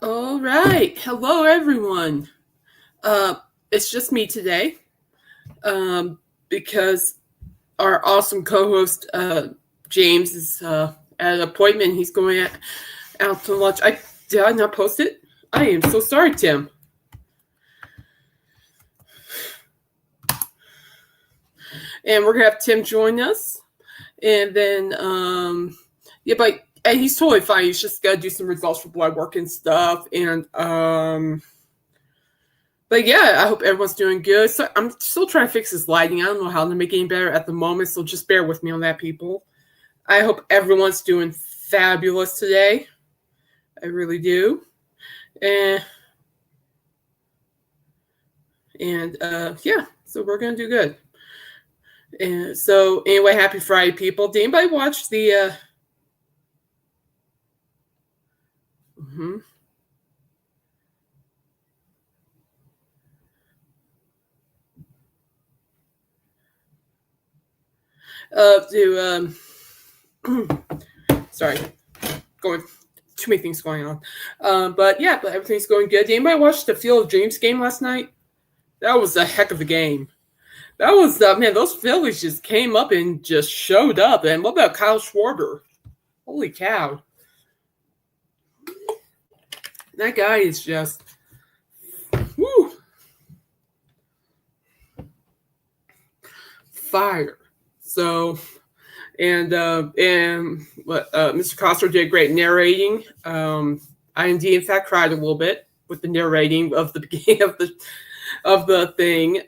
All right. Hello, everyone. Uh, it's just me today because our awesome co-host James is at an appointment. He's going out to lunch. Did I not post it? I am so sorry, Tim. And we're gonna have Tim join us, and then and he's totally fine. He's just gotta do some results for blood work and stuff, and But yeah, I hope everyone's doing good. So I'm still trying to fix this lighting. I don't know how to make it any better at the moment, so just bear with me on that, people. I hope everyone's doing fabulous today. I really do. Yeah, so we're gonna do good. And so anyway, happy Friday, people. Did anybody watch the sorry, going too many things going on. But everything's going good. Did anybody watch the Field of Dreams game last night? That was a heck of a game. That was man. Those Phillies just came up and just showed up. And what about Kyle Schwarber? Holy cow! That guy is just woo, fire. So, and Mr. Coster did great narrating. I indeed, in fact, cried a little bit with the narrating of the beginning of the thing.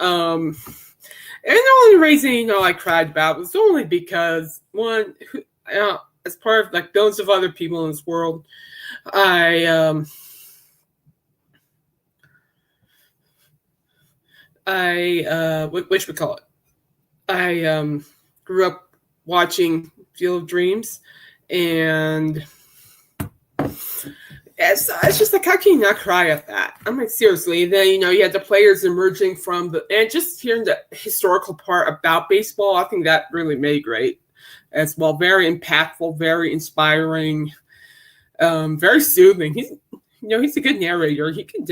And the only reason I cried about was only because one, as part of like billions of other people in this world, which we call it. I grew up watching Field of Dreams, and it's just like, how can you not cry at that? I'm like, seriously. Then you had the players emerging from and just hearing the historical part about baseball. I think that really made great as well. Very impactful, very inspiring, very soothing. He's a good narrator. He can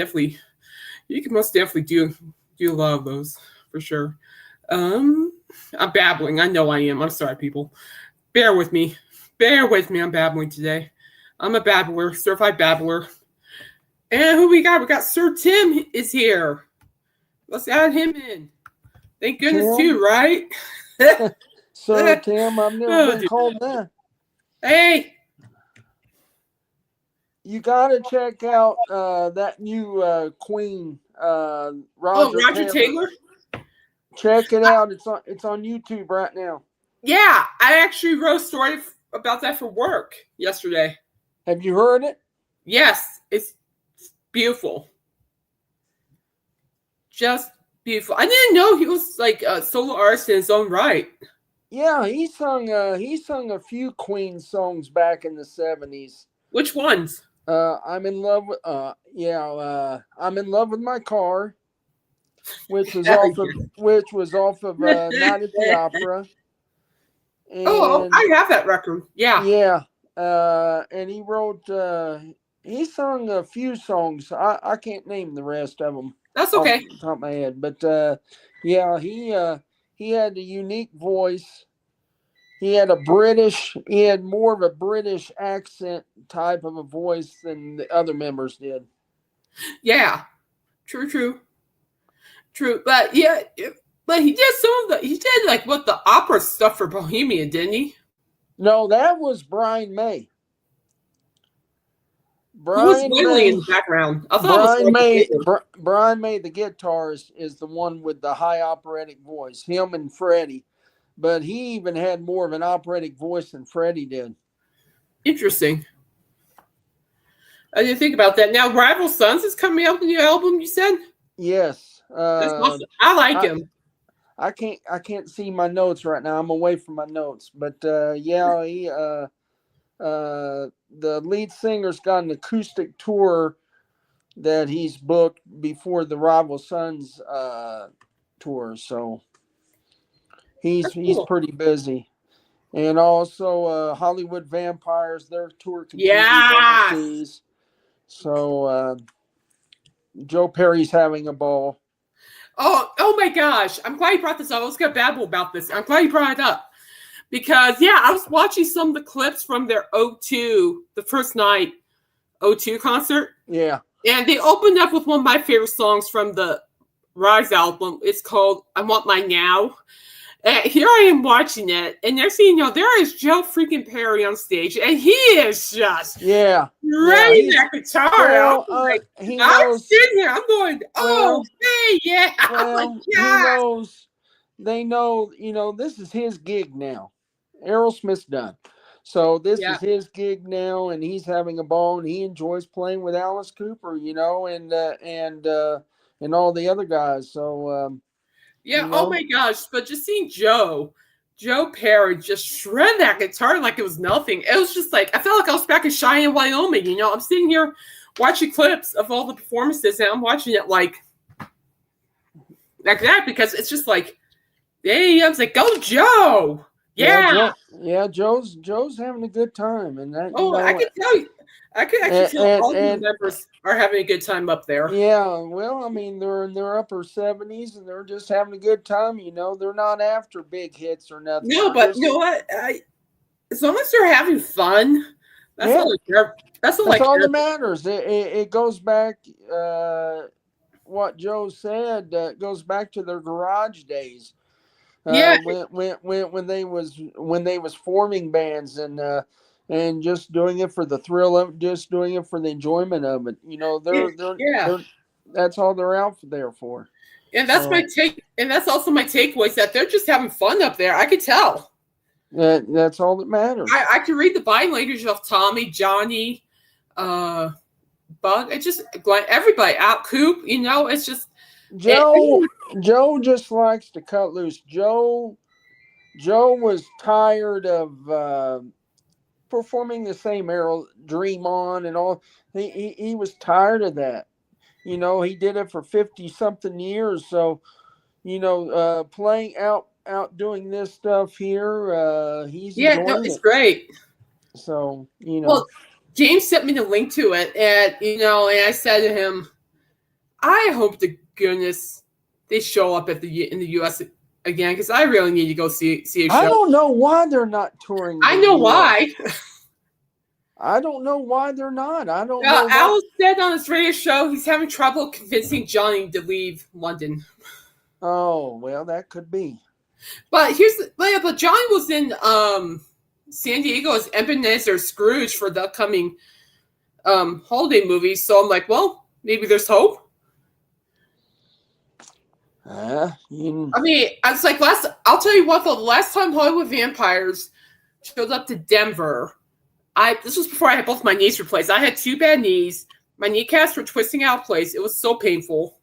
most definitely do a lot of those for sure. I'm babbling. I know I am. I'm sorry, people. Bear with me. I'm babbling today. I'm a babbler, certified babbler. And who we got? We got Sir Tim is here. Let's add him in. Thank goodness Tim? too, right? Sir Tim, I've never been called that. Hey. You got to check out that new Queen, Roger Taylor. Check it out. It's on YouTube right now. Yeah, I actually wrote a story about that for work yesterday. Have you heard it? Yes, it's beautiful. Just beautiful. I didn't know he was like a solo artist in his own right. Yeah, he sung a few Queen songs back in the 70s. Which ones? I'm in love with I'm in love with my car, which was off of Night at the Opera. And, I have that record. Yeah. Yeah. And he sung a few songs. I can't name the rest of them. That's okay. Off the top of my head. But he had a unique voice. He had more of a British accent type of a voice than the other members did. Yeah. True. But yeah, but he did he did like the opera stuff for Bohemian, didn't he? No, that was Brian May. Who was Willie in the background? I thought Brian May, the guitarist, is the one with the high operatic voice. Him and Freddie, but he even had more of an operatic voice than Freddie did. Interesting. I didn't think about that. Now, Rival Sons is coming out with a new album. You said? Yes. I like him. I can't see my notes right now. I'm away from my notes, but the lead singer's got an acoustic tour that he's booked before the Rival Sons tour, so he's pretty busy. And also Hollywood Vampires, their tour continues overseas. So Joe Perry's having a ball. Oh my gosh. I'm glad you brought this up. I was going to babble about this. I'm glad you brought it up. Because, yeah, I was watching some of the clips from their O2, the first night O2 concert. Yeah. And they opened up with one of my favorite songs from the Rise album. It's called I Want My Now. And here I am watching it. And next thing you know, there is Joe freaking Perry on stage. And he is just ready that guitar. Well, I'm sitting here. I'm going, hey, yeah. Well, they know, this is his gig now. Aerosmith's done. So this is his gig now, and he's having a ball, and he enjoys playing with Alice Cooper, and all the other guys. So oh my gosh! But just seeing Joe Perry just shred that guitar like it was nothing. It was just like I felt like I was back in Cheyenne, Wyoming. I'm sitting here watching clips of all the performances, and I'm watching it like that because it's just like, hey, I was like, go Joe! Yeah, Joe's having a good time, and that. I can tell you, I can actually feel all the members are having a good time up there. Yeah, well, I mean, they're in their upper 70s, and they're just having a good time. They're not after big hits or nothing. No, but you know what? As long as they're having fun, that's all. That's all that matters. It goes back. What Joe said goes back to their garage days. When they was forming bands and just doing it for the thrill of it, just doing it for the enjoyment of it. They're that's all they're out there for. And that's my take. And that's also my takeaway is that they're just having fun up there. I could tell. That's all that matters. I can read the body language of Tommy, Johnny, Bug. It's just everybody out. Coop. It's just. Joe just likes to cut loose. Joe was tired of performing the same Dream On and all. He was tired of that. He did it for 50-something years. So, playing out doing this stuff here, he's enjoying it's it. great. So, Well, James sent me the link to it, and and I said to him, I hope to goodness they show up in the U.S. again because I really need to go see a show. I don't know why they're not touring. I know why. I don't know why they're not. I don't know. Al said on his radio show he's having trouble convincing Johnny to leave London. Oh well, that could be. But but Johnny was in San Diego as Ebenezer Scrooge for the upcoming holiday movie. So I'm like, well, maybe there's hope. I mean, I was like, I'll tell you what, the last time Hollywood Vampires showed up to Denver, this was before I had both my knees replaced. I had 2 bad knees. My kneecaps were twisting out of place. It was so painful.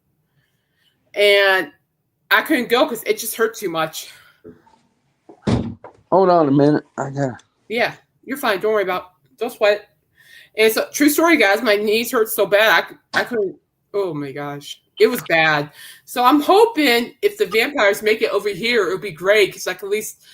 And I couldn't go because it just hurt too much. Hold on a minute. Yeah, you're fine. Don't sweat. And so, true story, guys, my knees hurt so bad, I couldn't, oh my gosh. It was bad. So I'm hoping if the Vampires make it over here, it'll be great because I can at least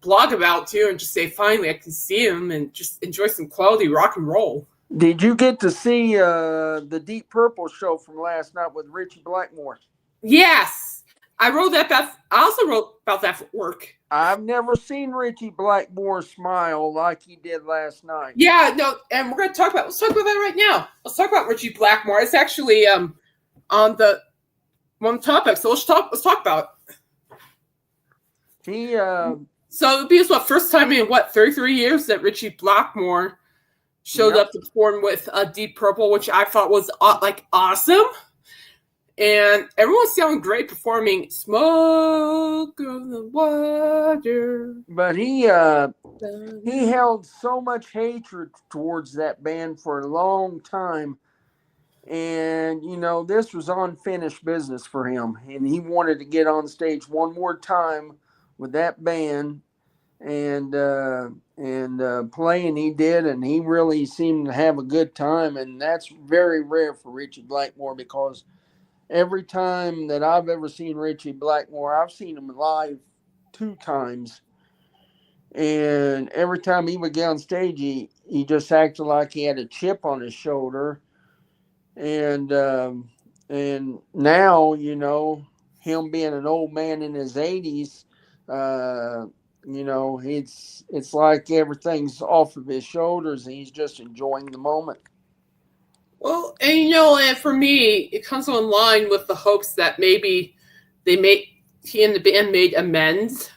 blog about it too and just say, finally, I can see them and just enjoy some quality rock and roll. Did you get to see the Deep Purple show from last night with Richie Blackmore? Yes. I also wrote about that for work. I've never seen Richie Blackmore smile like he did last night. Yeah, no, and let's talk about that right now. Let's talk about Richie Blackmore. It's actually on the one topic. So let's talk about it. So it'll be his first time in 33 years that Richie Blackmore showed up to perform with Deep Purple, which I thought was awesome. And everyone's sounding great performing "Smoke of the Water." But he held so much hatred towards that band for a long time. And, this was unfinished business for him. And he wanted to get on stage one more time with that band and play, and he did. And he really seemed to have a good time. And that's very rare for Richie Blackmore because every time that I've ever seen Richie Blackmore, I've seen him live 2 times. And every time he would get on stage, he just acted like he had a chip on his shoulder. And now, him being an old man in his 80s, it's like everything's off of his shoulders and he's just enjoying the moment. Well, and for me, it comes online with the hopes that maybe he and the band made amends.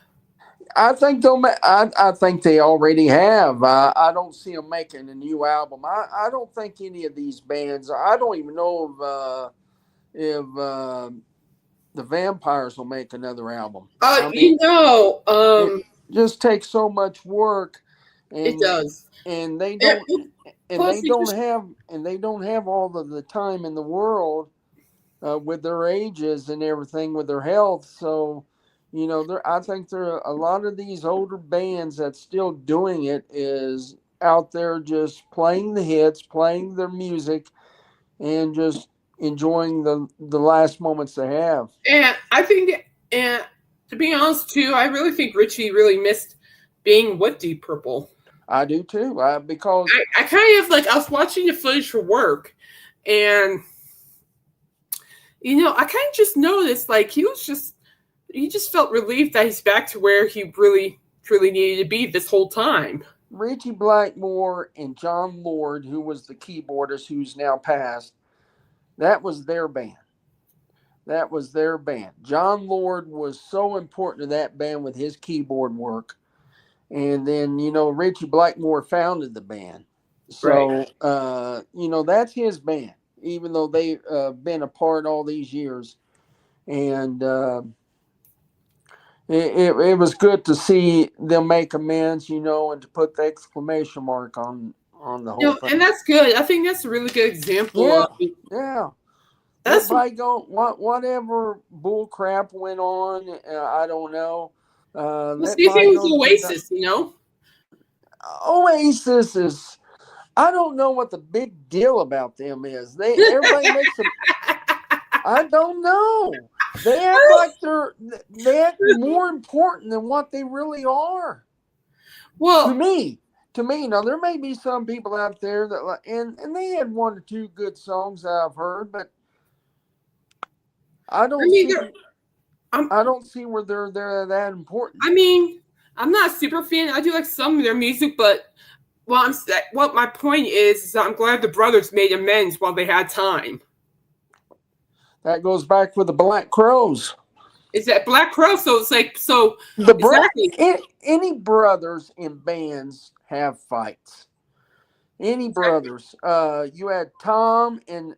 I think I think they already have. I don't see them making a new album. I don't think any of these bands. I don't even know if the Vampires will make another album. I mean, it just takes so much work, it and does, and they and, don't and plus they don't have all of the time in the world with their ages and everything with their health. So, I think there are a lot of these older bands that's still doing it is out there just playing the hits, playing their music, and just enjoying the last moments they have. And I think, and to be honest too, I really think Richie really missed being with Deep Purple. I do too, because I kind of I was watching the footage for work, and I kind of just noticed he just felt relieved that he's back to where he really truly needed to be this whole time. Richie Blackmore and John Lord, who was the keyboardist who's now passed, that was their band. That was their band. John Lord was so important to that band with his keyboard work. And then, Richie Blackmore founded the band. So, right. That's his band, even though they've been apart all these years. And it was good to see them make amends, and to put the exclamation mark on the whole thing. And that's good. I think that's a really good example of it. Yeah. That's whatever bull crap went on, I don't know. the same thing with Oasis, Oasis is, I don't know what the big deal about them is. Everybody makes them. I don't know. They act like they act more important than what they really are. Well, to me, now there may be some people out there that and they had one or two good songs that I've heard, but I don't see where they're that important. I mean, I'm not a super fan. I do like some of their music, but what my point is I'm glad the brothers made amends while they had time. That goes back with the Black Crowes. Is that Black Crow? So it's any brothers in bands have fights. Any brothers. You had Tom and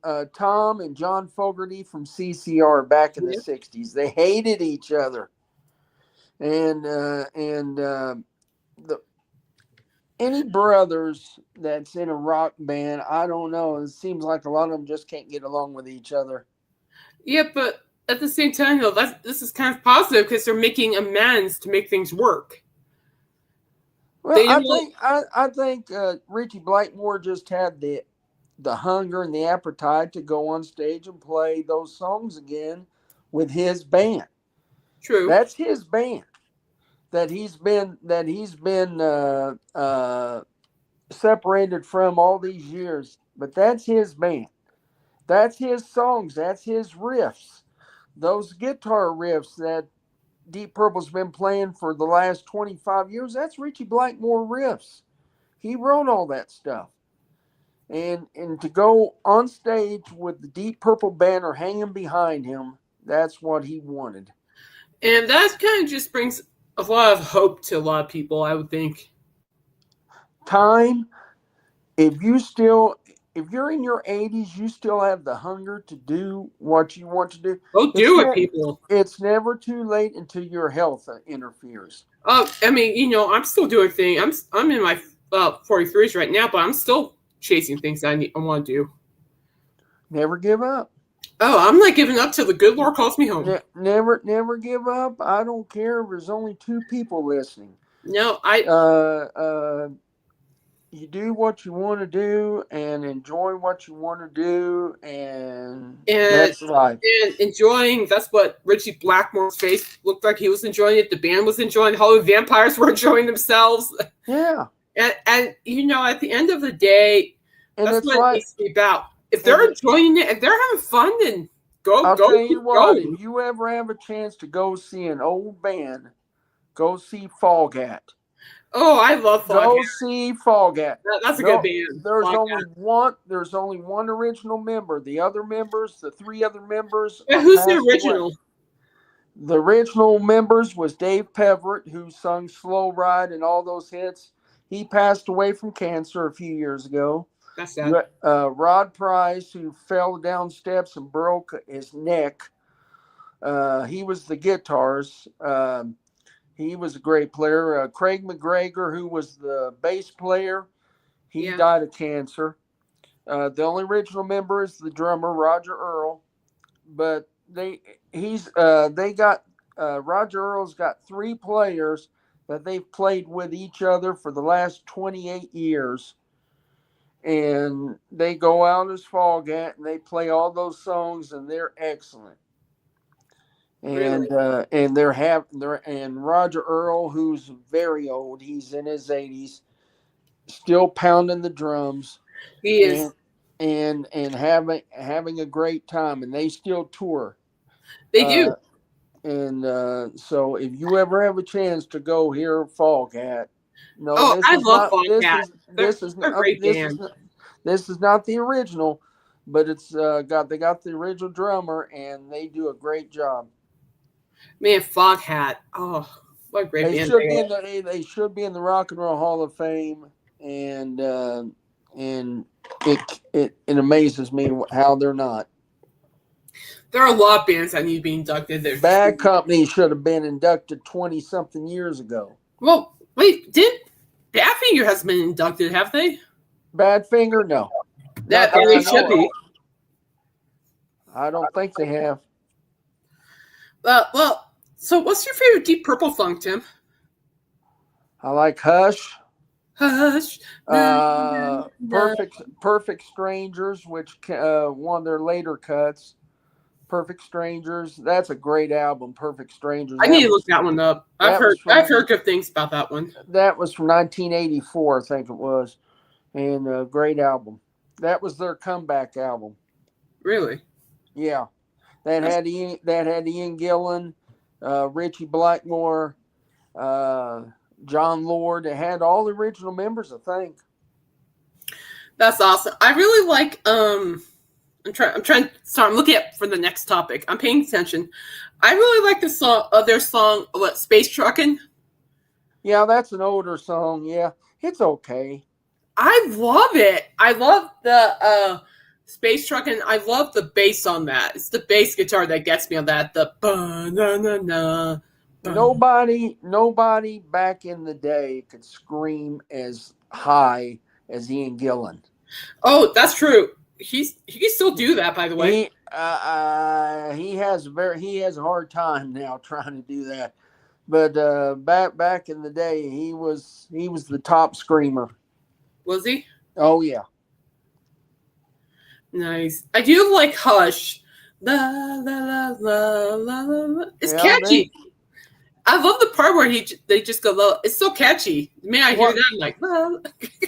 John Fogerty from CCR back in the 60s. They hated each other. And any brothers that's in a rock band, I don't know. It seems like a lot of them just can't get along with each other. Yeah, but at the same time, though, this is kind of positive because they're making amends to make things work. Well, I think Richie Blackmore just had the hunger and the appetite to go on stage and play those songs again with his band. True. That's his band that he's been separated from all these years. But that's his band. That's his songs. That's his riffs. Those guitar riffs that Deep Purple's been playing for the last 25 years, that's Richie Blackmore riffs. He wrote all that stuff. And to go on stage with the Deep Purple banner hanging behind him, that's what he wanted. And that kind of just brings a lot of hope to a lot of people, I would think. Time, if you're in your 80s, you still have the hunger to do what you want to do. Go do it, people. It's never too late until your health interferes. I mean, I'm still doing things. I'm in my 43s right now, but I'm still chasing things I want to do. Never give up. Oh, I'm not giving up till the good Lord calls me home. Never give up. I don't care if there's only 2 people listening. No, you do what you want to do and enjoy what you want to do, and and that's life. and enjoying. That's what Richie Blackmore's face looked like. He was enjoying it. The band was enjoying it. All the vampires were enjoying themselves. Yeah. And you know, at the end of the day, And that's it's what it like, needs to be about. If and they're enjoying it, if they're having fun, then I'll go tell you keep what, going. if you ever have a chance to go see an old band, go see Foghat. Oh, I love Foghat. Go see Foghat. That's a good No, band. there's Foghat. only one. There's only one original member. The other members, the three other members, Yeah, are who's the passed away. original? The original members was Dave Peverett, who sung "Slow Ride" and all those hits. He passed away from cancer a few years ago. That's sad. Rod Price, who fell down steps and broke his neck. He was the guitars. He was a great player. Craig McGregor, who was the bass player, he died of cancer. The only original member is the drummer Roger Earl, but Roger Earl's got three players that they've played with each other for the last 28 years. And they go out as Foghat and they play all those songs, and they're excellent. And Really? and Roger Earl, who's very old, he's in his 80s, still pounding the drums. He is. And having a great time, and they still tour. They do. So if you ever have a chance to go hear Foghat, no, Oh, this I is love not Foghat. They're a great this band. is this is not the original, but it's they got the original drummer, and they do a great job. Man, Foghat. Oh, what a great They band should they be are. they should be in the Rock and Roll Hall of Fame, and it amazes me how they're not. There are a lot of bands that need to be inducted. Bad Company should have been inducted 20-something years ago. Well, wait, Badfinger has been inducted, have they? Badfinger, no. That they should be. I don't think they have. Well, so what's your favorite Deep Purple song, Tim? I like Hush. Hush. Perfect Strangers, which one of their later cuts. Perfect Strangers. That's a great album. Perfect Strangers. I need to look that one up. I've heard good things about that one. That was from 1984, I think it was, and a great album. That was their comeback album. Really? Yeah, that had Ian Gillan, Richie Blackmore, John Lord. It had all the original members, I think. That's awesome. I really like I'm looking at for the next topic. I'm paying attention. I really like the song their song Space Truckin'. Yeah, that's an older song. Yeah, it's okay. I love it. I love the Space Truckin'. I love the bass on that. It's the bass guitar that gets me on that. The ba-na-na-na. Nobody back in the day could scream as high as Ian Gillan. Oh, that's true. He can still do that, by the way. He has a hard time now trying to do that, but back in the day, he was the top screamer. Was he? Oh yeah. Nice. I do like Hush. La la la la la la. It's catchy. I love the part where they just go low. It's so catchy. Man, I hear that I'm like, la.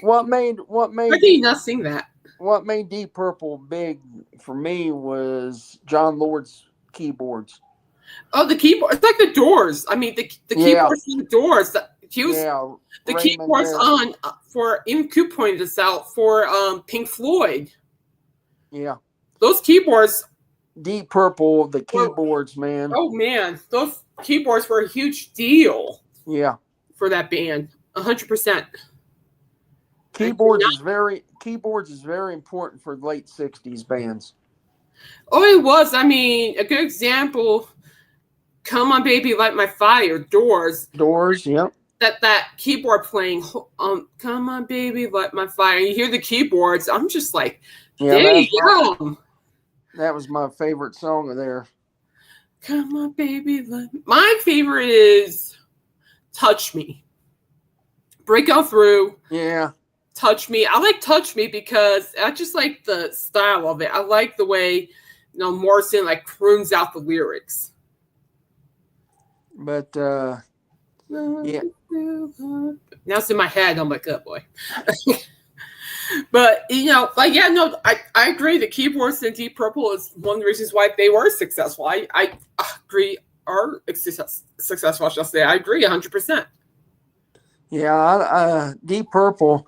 What made Why can you not sing that? What made Deep Purple big for me was John Lord's keyboards. Oh, the keyboard. It's like the Doors. I mean, the keyboards from the Doors. The keyboards on for even Coop pointed this out for Pink Floyd. Yeah. Those keyboards. Deep Purple, the keyboards, man. Oh man, those keyboards were a huge deal. Yeah. For that band, 100%. Keyboards is very important for late 60s bands. Oh, it was. I mean, a good example, Come On Baby Light My Fire, Doors. Yep. That keyboard playing, Come On Baby Light My Fire. You hear the keyboards, I'm just like, damn. That was my favorite song of there. Come on, baby. My favorite is Touch Me. Break Out Through. Yeah. Touch Me. I like Touch Me because I just like the style of it. I like the way, Morrison like croons out the lyrics. But yeah. Now it's in my head. I'm like, oh boy. But I agree. The keyboards in Deep Purple is one of the reasons why they were successful. I agree. Are successful. I shall say. I agree 100%. Yeah, Deep Purple,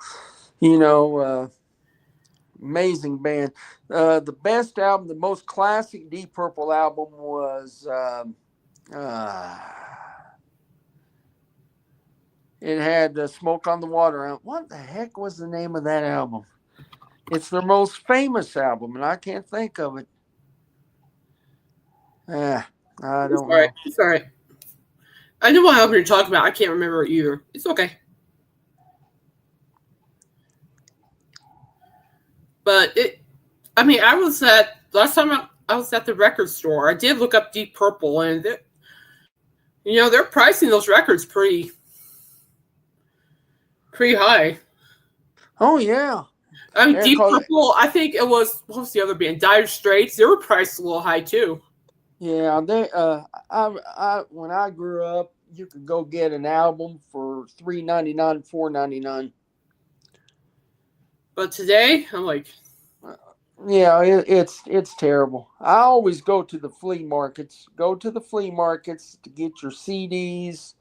amazing band. The best album, the most classic Deep Purple album was it had Smoke on the Water. What the heck was the name of that album? It's their most famous album, and I can't think of it. I don't know. It's all right. I know what album you're talking about. I can't remember it either. It's okay. But I was last time I was at the record store. I did look up Deep Purple, and they're pricing those records pretty high. Oh yeah. Deep Purple. I think it was, what was the other band? Dire Straits. They were priced a little high too. Yeah, they. When I grew up, you could go get an album for $3.99, $4.99. But today, I'm like, yeah, it's terrible. I always go to the flea markets. Go to the flea markets to get your CDs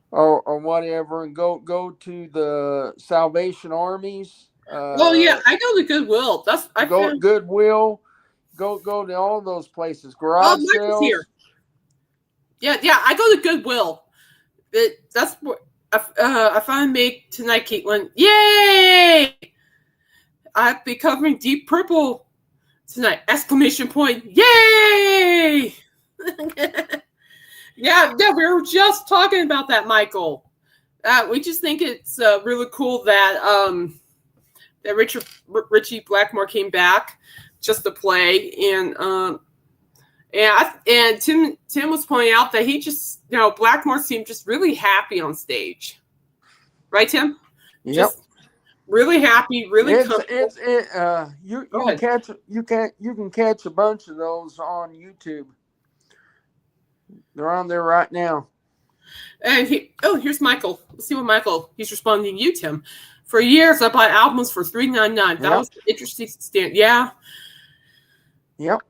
or whatever, and go to the Salvation Armies. Well, yeah, I go to Goodwill. Goodwill. Go to all those places. Garage sales. Here. Yeah, I go to Goodwill. That's what I finally make tonight, Caitlin. Yay! I'll be covering Deep Purple tonight! Exclamation point! Yay! Yeah, we were just talking about that, Michael. We just think it's really cool that Richie Blackmore came back just to play, and Tim was pointing out that he just, Blackmore seemed just really happy on stage, right, Tim? Yep. Just really happy, really comfortable. You can catch a bunch of those on YouTube. They're on there right now. And here's Michael. Let's see what he's responding to you, Tim. For years, I bought albums for $3.99. That was interesting stand. Yeah. Yep.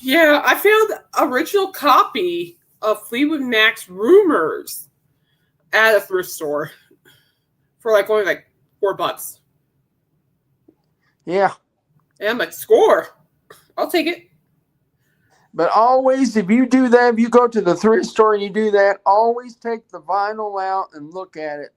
Yeah, I found original copy of Fleetwood Mac's Rumors at a thrift store for only $4. Yeah. And I'm like, score. I'll take it. But always, if you do that, if you go to the thrift store and you do that, always take the vinyl out and look at it.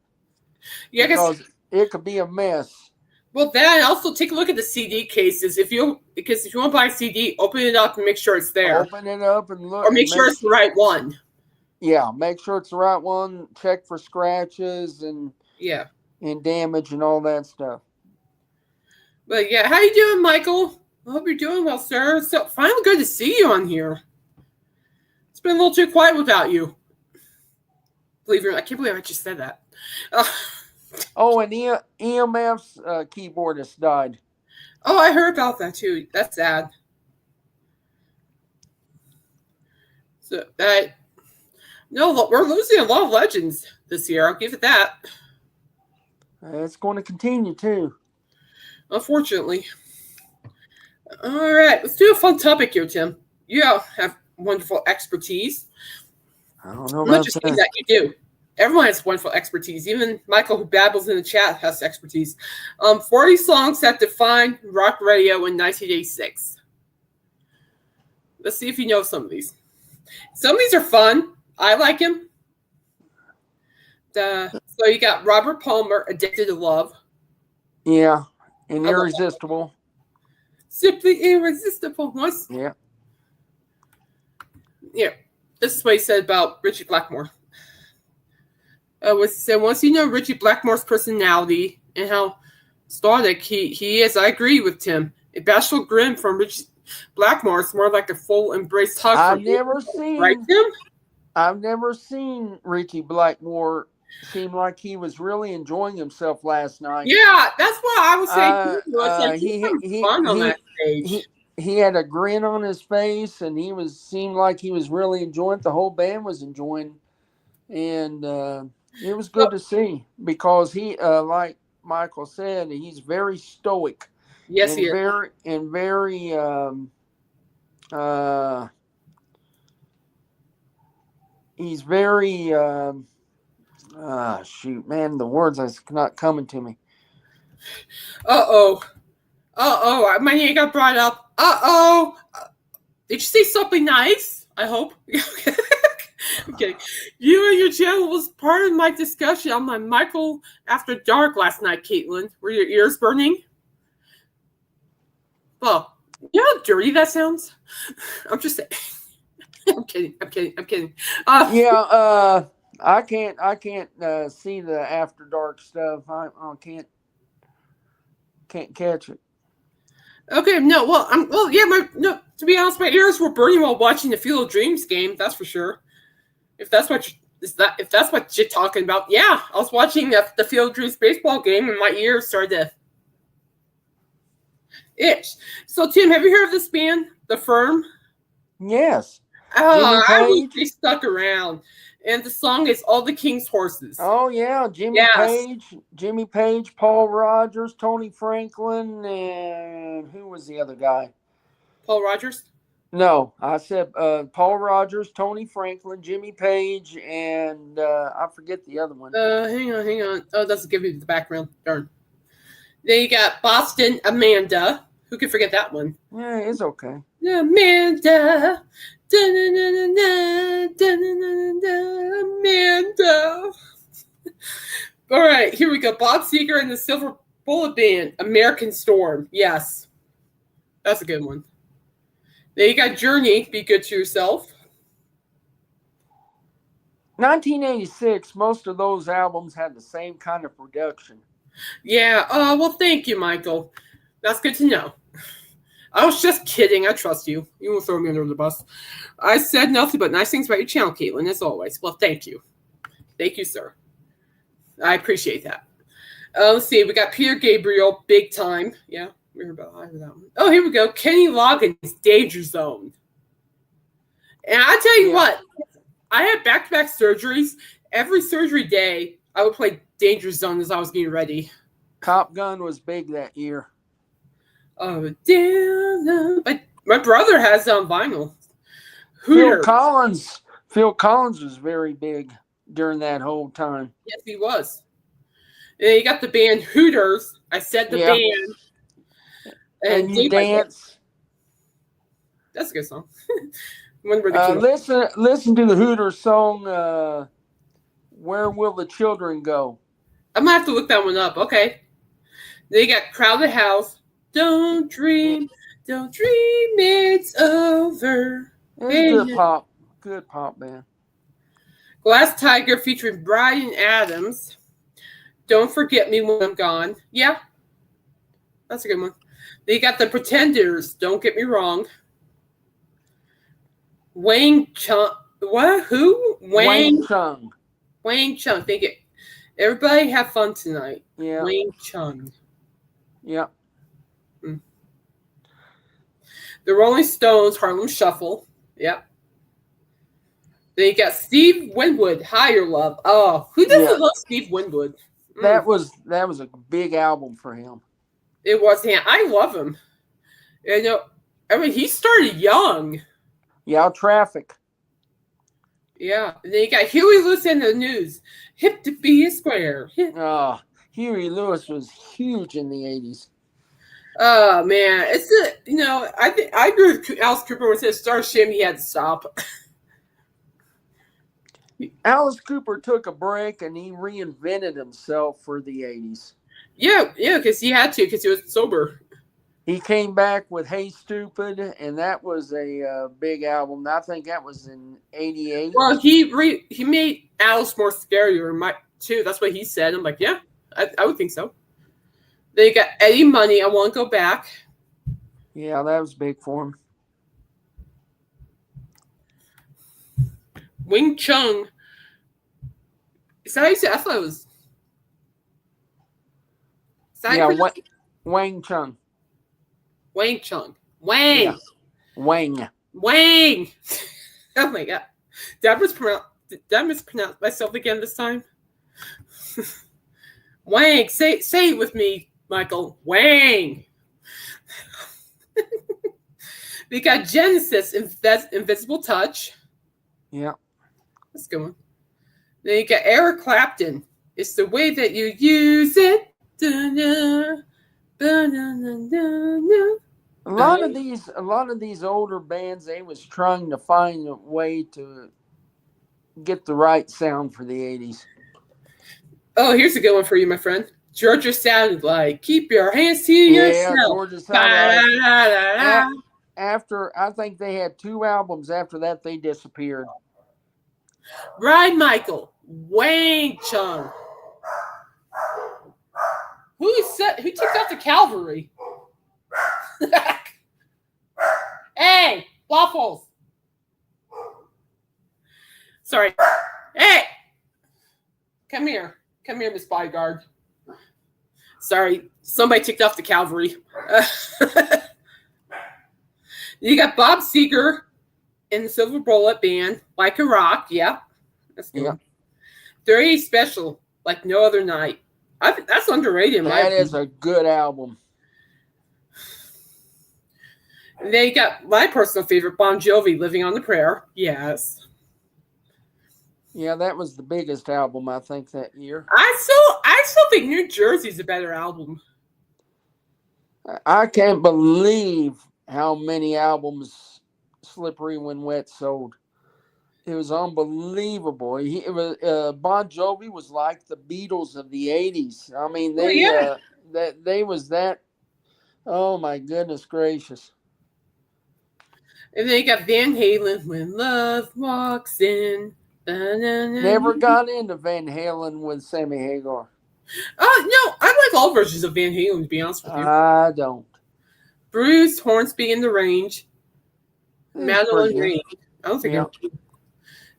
Yeah, because it could be a mess. Well, then also take a look at the CD cases. Because if you want to buy a CD, open it up and make sure it's there. Open it up and look. Or make sure it's the right one. Yeah, make sure it's the right one. Check for scratches and damage and all that stuff. But yeah, how you doing, Michael? I hope you're doing well, sir. So finally good to see you on here. It's been a little too quiet without you. I can't believe I just said that. Oh, and EMF's keyboardist died. Oh, I heard about that too. That's sad. So we're losing a lot of legends this year. I'll give it that. It's going to continue too. Unfortunately. All right, let's do a fun topic here, Tim. You have wonderful expertise. I don't know I'm about not just saying that you do. Everyone has wonderful expertise. Even Michael, who babbles in the chat, has expertise. 40 songs that defined rock radio in 1986. Let's see if you know some of these. Some of these are fun. I like him. So you got Robert Palmer, Addicted to Love. Yeah, and Irresistible. Simply Irresistible. Once. Yeah. Yeah. This is what he said about Richie Blackmore. Once you know Richie Blackmore's personality and how static he is, I agree with Tim. A bashful grin from Richie Blackmore is more like a full embrace hug. I've never seen right, Tim? I've never seen Richie Blackmore seemed like he was really enjoying himself last night. Yeah, that's what I was saying. It's like he's having fun on that stage. He had a grin on his face, and seemed like he was really enjoying it. The whole band was enjoying, and it was good to see because he, like Michael said, he's very stoic. Yes, he and is. very he's very shoot, man, the words are not coming to me. My name got brought up. Did you say something nice? I hope. Okay. You and your channel was part of my discussion on my Michael After Dark last night, Caitlin. Were your ears burning? Well, you know how dirty that sounds? I'm just saying. I'm kidding. I can't see the After Dark stuff. I can't catch it. Okay, no, to be honest, my ears were burning while watching the Field of Dreams game, that's for sure. If that's what you're talking about, yeah. I was watching the Field of Dreams baseball game and my ears started to itch. So Tim, have you heard of this band, The Firm? Yes. I wish they stuck around. And the song is All the King's Horses. Oh yeah, Jimmy Page, Paul Rogers, Tony Franklin, and who was the other guy? Paul Rogers? No, I said Paul Rogers, Tony Franklin, Jimmy Page, and I forget the other one. Hang on. Oh, it doesn't give you the background. Darn. Then you got Boston Amanda. Who could forget that one? Yeah, it's okay. Amanda. Amanda. All right, here we go. Bob Seger and the Silver Bullet Band. American Storm. Yes. That's a good one. Then you got Journey. Be Good to Yourself. 1986, most of those albums had the same kind of production. Yeah. Well, thank you, Michael. That's good to know. I was just kidding. I trust you. You won't throw me under the bus. I said nothing but nice things about your channel, Caitlin, as always. Well, thank you. Thank you, sir. I appreciate that. Let's see. We got Peter Gabriel, Big Time. Yeah, we heard about that one. Oh, here we go. Kenny Loggins, Danger Zone. And I tell you what, I had back-to-back surgeries. Every surgery day, I would play Danger Zone as I was getting ready. Top Gun was big that year. Oh, damn. My brother has it on vinyl. Phil Collins was very big during that whole time. Yes, he was. And you got the band Hooters. I said the band. And You Dance. That's a good song. Listen to the Hooters song, Where Will the Children Go? I'm going to have to look that one up. Okay. Then you got Crowded House. Don't dream it's over. It's good pop band. Glass Tiger featuring Bryan Adams. Don't Forget Me When I'm Gone. Yeah, that's a good one. Then you got the Pretenders. Don't Get Me Wrong. Wang Chung. What? Who? Wang Chung. Wang Chung. Thank you. Everybody have fun tonight. Yeah. Wang Chung. Yep. The Rolling Stones, Harlem Shuffle. Yep. Then you got Steve Winwood, Higher Love. Oh, who doesn't love Steve Winwood? That was a big album for him. It was. Yeah, I love him. You know, I mean, he started young. Yeah, Traffic. Yeah. And then you got Huey Lewis and the News. Hip to be a square. Huey Lewis was huge in the 80s. Oh man, I agree with Alice Cooper when he said Star Shame he had to stop. Alice Cooper took a break and he reinvented himself for the 80s. Yeah, because he had to, because he was sober. He came back with Hey Stupid, and that was a big album. I think that was in 88. Well, he made Alice more scarier, too. That's what he said. I'm like, yeah, I would think so. Then you got Eddie Money, I Won't Go Back. Yeah, that was big for him. Wing Chun. Is that how you say? I thought it was. Is that Yeah, how you pronounce it? Wang Chung. Wang Chung. Wang. Yeah. Wang. Wang. Oh my god. Did I mispronounce myself again this time? Wang. Say it with me, Michael. Wang. We got Genesis, Invisible Touch. Yeah. That's a good one. Then you got Eric Clapton. It's the way that you use it. Da-na, ba-na-na-na-na. A lot of these older bands, they was trying to find a way to get the right sound for the 80s. Oh, here's a good one for you, my friend. Georgia sounded like keep your hands to yourself. Yeah, Georgia sounded like. After, I think they had 2 albums. After that, they disappeared. Right, Michael. Wang Chung. Who took out the cavalry? Hey, waffles. Sorry. Hey, come here, Miss Bodyguard. Sorry, somebody took off the cavalry. You got Bob Seger in the Silver Bullet Band, Like a Rock. Yeah, that's good. Yeah. 30 Special, Like No Other Night. That's underrated. That is a good album. And then you got my personal favorite, Bon Jovi, Living on the Prayer. Yes. Yeah, that was the biggest album, I think, that year. I still think New Jersey's a better album. I can't believe how many albums Slippery When Wet sold. It was unbelievable. Bon Jovi was like the Beatles of the 80s. I mean, they was that. Oh my goodness gracious! And then you got Van Halen, When Love Walks In. Never got into Van Halen with Sammy Hagar. No, I like all versions of Van Halen, to be honest with you. I don't. Bruce Hornsby in the Range. Madeline Reed. I don't think. Yeah.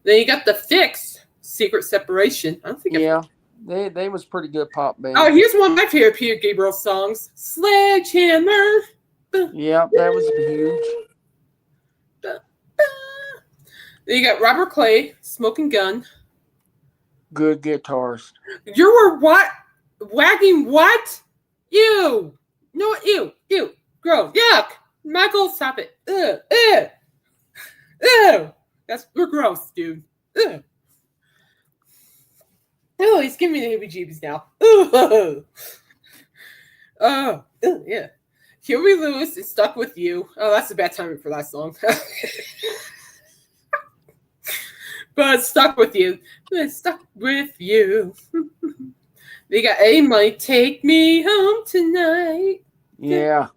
Then you got the Fix, Secret Separation. I don't think. Yeah, they was pretty good pop band. Oh, here's one of my favorite Peter Gabriel songs, Sledgehammer. Yeah, that was huge. Then you got Robert Clay, Smoking Gun. Good guitarist. You were what? Wagging what? Ew. No, ew. Gross. Yuck. Michael, stop it. Ew. We're gross, dude. Ugh. Oh, he's giving me the heebie-jeebies now. Oh, yeah. Huey Lewis is Stuck With You. Oh, that's a bad timing for that song. But Stuck With You. Stuck With You. They got A-Money, Take Me Home Tonight. Yeah.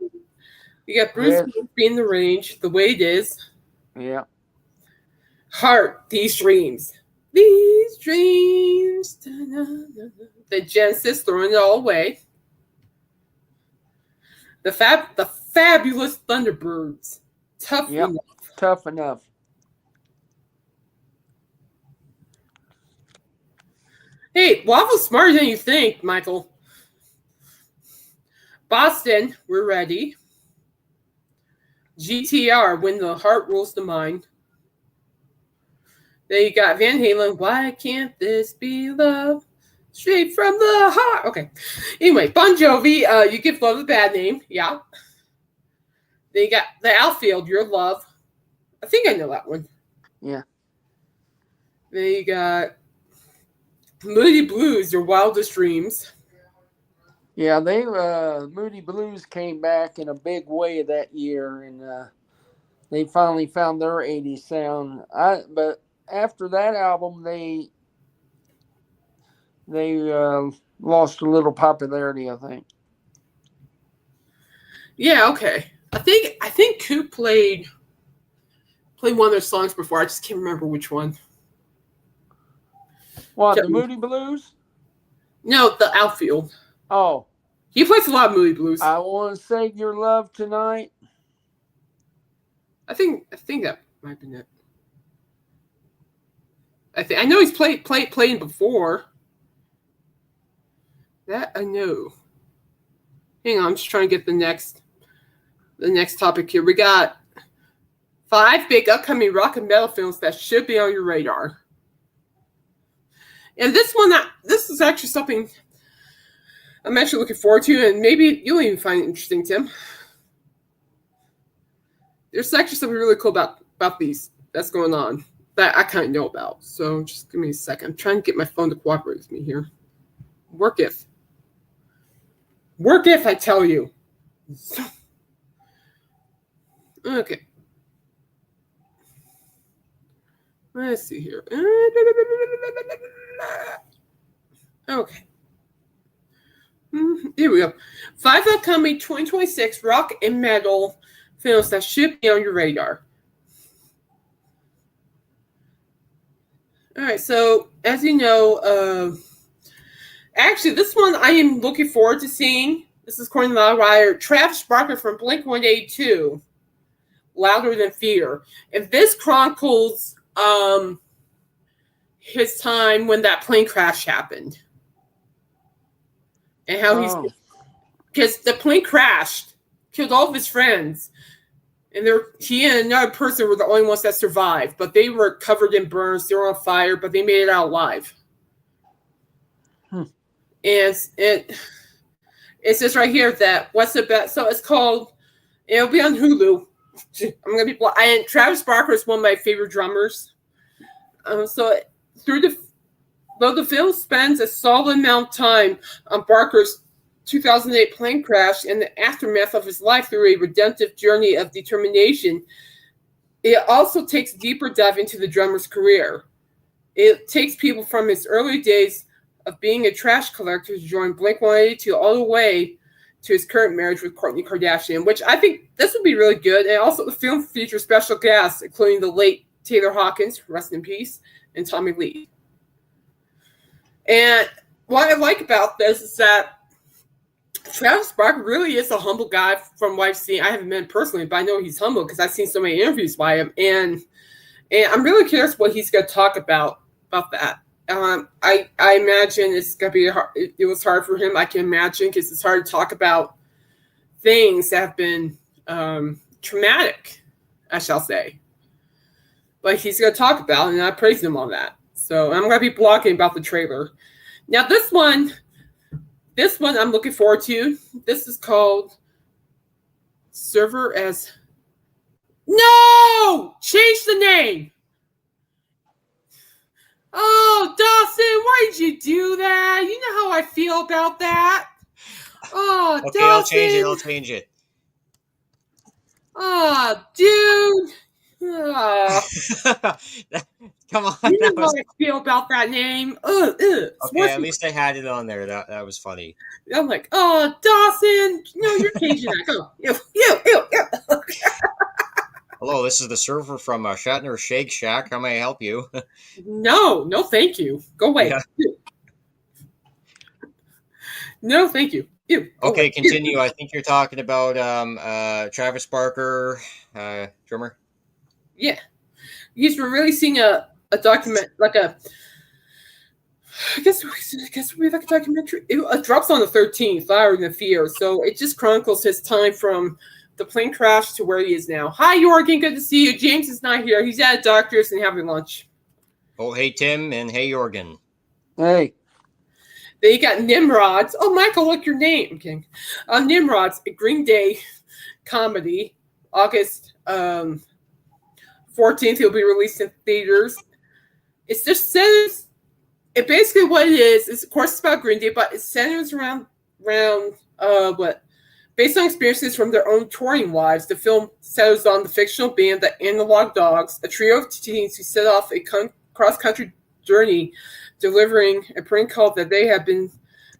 You got Bruce in the Range, The Way It Is. Yeah. Heart, These Dreams. These Dreams. Da-na-na-na. The Genesis, Throwing It All Away. The Fabulous Thunderbirds. Tough Enough. Tough Enough. Hey, Waffle's smarter than you think, Michael. Boston, We're Ready. GTR, When the Heart Rules the Mind. Then you got Van Halen, Why Can't This Be Love? Straight from the heart. Okay. Anyway, Bon Jovi, You Give Love a Bad Name. Yeah. Then you got The Outfield, Your Love. I think I know that one. Yeah. Then you got Moody Blues, Your Wildest Dreams. Yeah, Moody Blues came back in a big way that year, and they finally found their 80s sound. But after that album, they lost a little popularity, I think. Yeah, okay. I think Coop played one of their songs before. I just can't remember which one. What, the Moody Blues? No, The Outfield. Oh. He plays a lot of Moody Blues. I Want to Save Your Love Tonight. I think that might be it. I know he's played before. That I know. Hang on, I'm just trying to get the next topic here. We got 5 big upcoming rock and metal films that should be on your radar. And this is actually something I'm actually looking forward to, and maybe you'll even find it interesting, Tim. There's actually something really cool about these that's going on that I kind of know about. So just give me a second. I'm trying to get my phone to cooperate with me here. Work if, I tell you. Okay. Let's see here. Okay. Here we go. 5 upcoming 2026 rock and metal films that should be on your radar. All right, so as you know, actually this one I am looking forward to seeing. This is according to the writer Travis Barker from Blink-182, Louder Than Fear. And this chronicles his time when that plane crash happened. And how because the plane crashed, killed all of his friends. And he and another person were the only ones that survived, but they were covered in burns. They were on fire, but they made it out alive. And it says right here that what's the best? So it's called. It'll be on Hulu. I'm gonna be. And Travis Barker is one of my favorite drummers. So though the film spends a solid amount of time on Barker's 2008 plane crash and the aftermath of his life through a redemptive journey of determination, it also takes a deeper dive into the drummer's career. It takes people from his early days of being a trash collector to join Blink-182 all the way to his current marriage with Kourtney Kardashian, which I think this would be really good. And also the film features special guests, including the late Taylor Hawkins, rest in peace, and Tommy Lee. And what I like about this is that Travis Barker really is a humble guy from what I've seen. I haven't met him personally, but I know he's humble because I've seen so many interviews by him. And I'm really curious what he's going to talk about that. I imagine it's going to be hard. It was hard for him, I can imagine, because it's hard to talk about things that have been traumatic, I shall say. But he's going to talk about it, and I praise him on that. So I'm going to be blogging about the trailer. Now, this one I'm looking forward to. This is called Server as... No! Change the name! Oh, Dawson, why did you do that? You know how I feel about that. Oh, okay, Dawson. I'll change it. Oh, dude. Oh. Come on. You know how I feel about that name. Okay, at least I had it on there. That was funny. I'm like, oh, Dawson. No, you're changing that. Go. Ew. Hello, this is the server from Shatner Shake Shack. How may I help you? No, thank you. Go away. Yeah. No, thank you. Ew, okay, continue. Ew. I think you're talking about Travis Barker, drummer. Yeah. He's releasing a document, like a... I guess we like a documentary. It drops on the 13th, Louder Than Fear. So it just chronicles his time from the plane crash to where he is now. Hi, Jorgen. Good to see you. James is not here. He's at a doctor's and having lunch. Oh, hey, Tim, and hey, Jorgen. Hey. Then you got Nimrods. Oh, Michael, look your name. Okay. Nimrods, a Green Day comedy. August 14th, he'll be released in theaters. It just says... It basically what it is, of course, it's about Green Day, but it centers around based on experiences from their own touring lives. The film centers on the fictional band, the Analog Dogs, a trio of teens who set off a cross-country journey, delivering a prank call that they have been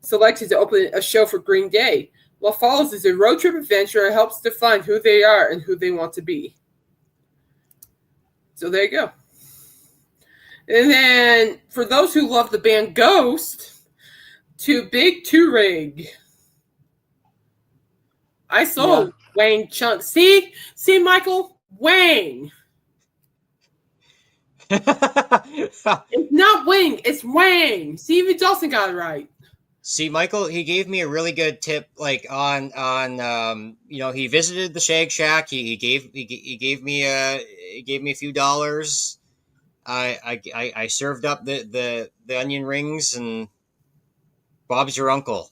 selected to open a show for Green Day. What follows is a road trip adventure that helps define who they are and who they want to be. So there you go. And then, for those who love the band Ghost, Too Big to Rig. I saw Wang Chung. See, Michael? Wang. It's not Wing, it's Wang. See, even Dawson got it right. See, Michael, he gave me a really good tip, like on he visited the Shag Shack. He gave me a few dollars. I served up the onion rings, and Bob's your uncle.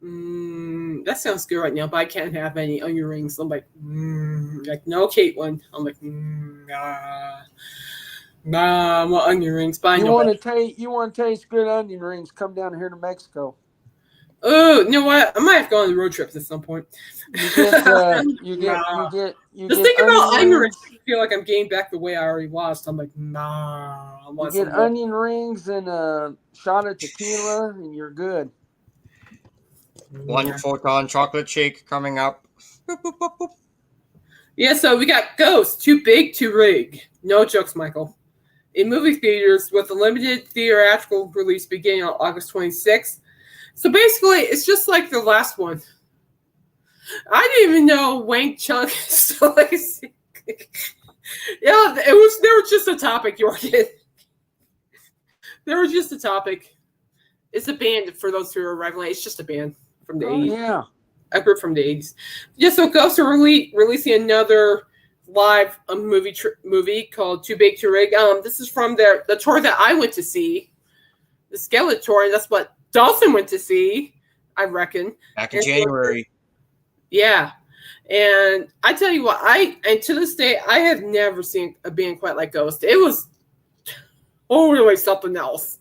That sounds good right now, but I can't have any onion rings. I'm like, no, Caitlin. I'm like, nah, I want onion rings. But You want to taste good onion rings? Come down here to Mexico. Oh, you know what? I might have to go on the road trips at some point. You get Just think about onion rings. I feel like I'm getting back the way I already was. I'm like, nah. You get onion rings and a shot of tequila, and you're good. One photon chocolate shake coming up. Boop, boop, boop, boop. Yeah, so we got Ghost, Too Big to Rig. No jokes, Michael. In movie theaters with a limited theatrical release beginning on August 26th. So basically, it's just like the last one. I didn't even know Wang Chung is still like. Yeah, there was just a topic, Jordan. There was just a topic. It's a band for those who are arriving late. It's just a band from the 80s. Yeah. A group from the 80s. Yeah, so Ghosts are releasing another live movie called Too Big to Rig. This is from the tour that I went to see, the Skeleton tour, and that's what Dawson went to see, I reckon. Back in January. Yeah. And I tell you what, and to this day, I have never seen a band quite like Ghost. It was totally something else.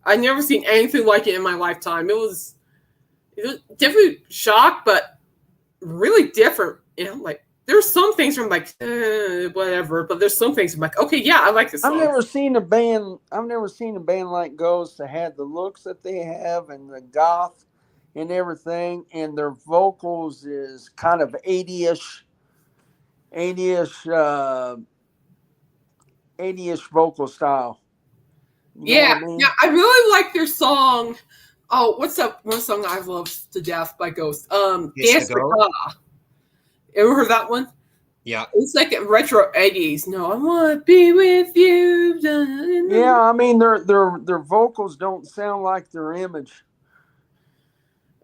I've never seen anything like it in my lifetime. It was definitely shocked, but really different. You know, like there's some things where I'm like, whatever, but there's some things I'm like, okay, yeah, I like this song. I've never seen a band like Ghost that had the looks that they have and the goth and everything, and their vocals is kind of 80ish vocal style. You know what I mean? Yeah, I really like their song. Oh, what's that one song I love to death by Ghost? Dance for God. Ever heard that one? Yeah. It's like a retro 80s. No, I want to be with you. Yeah, I mean their vocals don't sound like their image.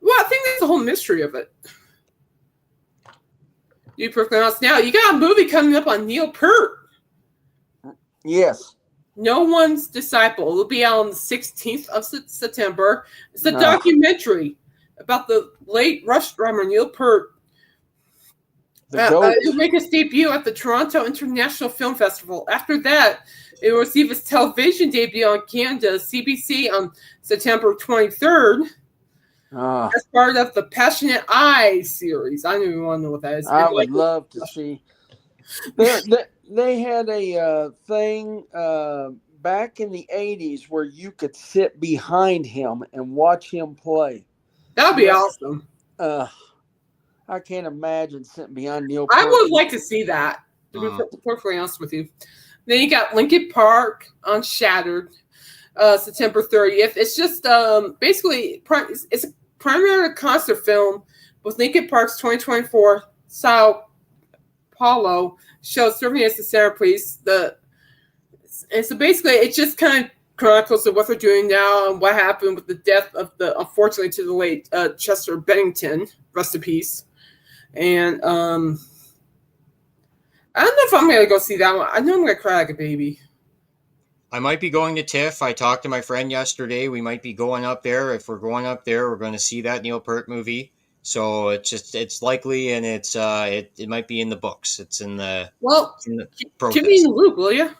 Well, I think that's the whole mystery of it. You perfectly honest. Now, you got a movie coming up on Neil Peart. Yes. No One's Disciple. It'll be out on the 16th of September. It's a documentary about the late Rush drummer Neil Peart. It'll make its debut at the Toronto International Film Festival. After that, it will receive its television debut on Canada CBC on September 23rd. As part of the Passionate Eyes series. I don't even want to know what that is. I would love to see. They had a thing back in the 80s where you could sit behind him and watch him play. That would be awesome. I can't imagine sitting behind Neil Peart. I would like to see that, to be perfectly honest with you. Then you got Linkin Park on Shattered, September 30th. It's just basically, it's a primary concert film with Linkin Park's 2024 Sao Paulo show serving as the centerpiece. And so basically, it just kind of chronicles of what they're doing now and what happened with the death of unfortunately, to the late Chester Bennington, rest in peace. And I don't know if I'm going to go see that one. I know I'm going to cry like a baby. I might be going to TIFF. I talked to my friend yesterday. We might be going up there. If we're going up there, we're going to see that Neil Peart movie. So it's likely, and it might be in the books. It's in the keep me in the loop, will you?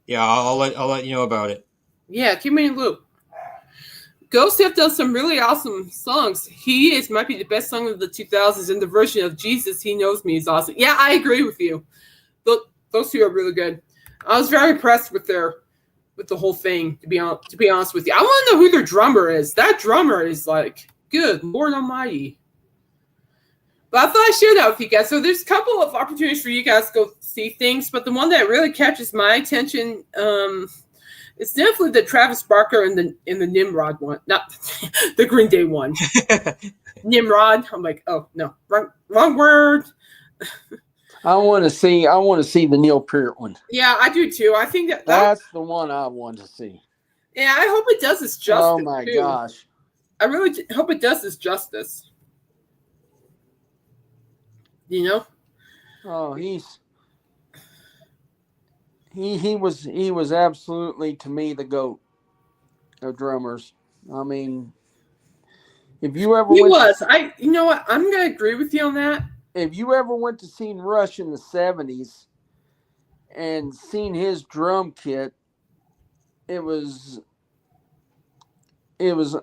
Yeah, I'll let you know about it. Yeah, keep me in the loop. Ghost have done some really awesome songs. Might be the best song of the 2000s, and the version of Jesus, He Knows Me is awesome. Yeah, I agree with you. Those two are really good. I was very impressed with the whole thing, to be honest with you. I want to know who their drummer is. That drummer is like, good Lord Almighty. But I thought I'd share that with you guys. So there's a couple of opportunities for you guys to go see things, but the one that really catches my attention, it's definitely the Travis Barker and the Nimrod one, not the Green Day one. Nimrod. I'm like, oh no, wrong word. I want to see the Neil Peart one. Yeah, I do too. I think that's the one I want to see. Yeah, I hope it does its justice. Oh my gosh! I really hope it does its justice. You know? Oh, he was absolutely, to me, the GOAT of drummers. I mean, if you ever He went was. You know what? I'm gonna agree with you on that. if you ever went to see Rush in the 70s and seen his drum kit, it was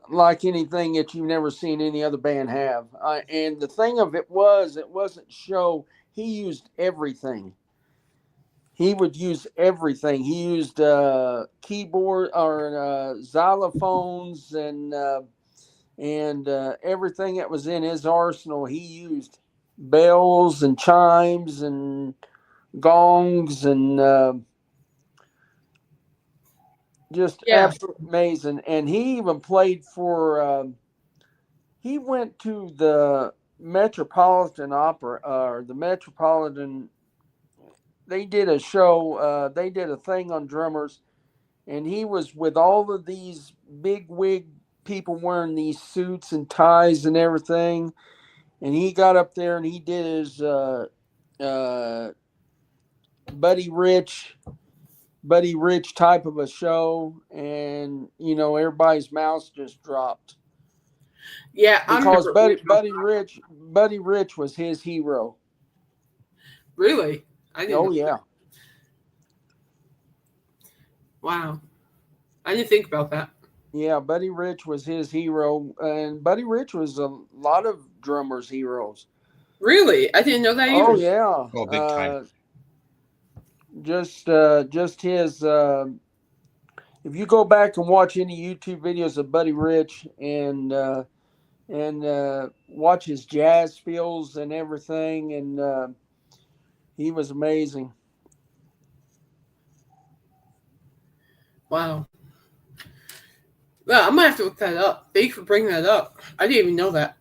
like anything that you've never seen any other band have. And the thing of it wasn't show. He used everything. He would use everything. He used keyboard or xylophones and everything that was in his arsenal. He used bells and chimes and gongs and just absolutely amazing. And he even played for. He went to the Metropolitan Opera or the Metropolitan. They did a show. They did a thing on drummers, and he was with all of these big wig people wearing these suits and ties and everything. And he got up there and he did his Buddy Rich type of a show, and everybody's mouths just dropped. Yeah, because Buddy Rich was his hero. Really? I didn't. Oh yeah. Wow. I didn't think about that. Yeah, Buddy Rich was his hero, and Buddy Rich was a lot of drummers' heroes. Really? I didn't know that either. Oh yeah. Oh, big time. Just his. If you go back and watch any YouTube videos of Buddy Rich and watch his jazz fills and everything, and he was amazing. Wow. Well, I'm gonna have to look that up. Thank you for bringing that up. I didn't even know that.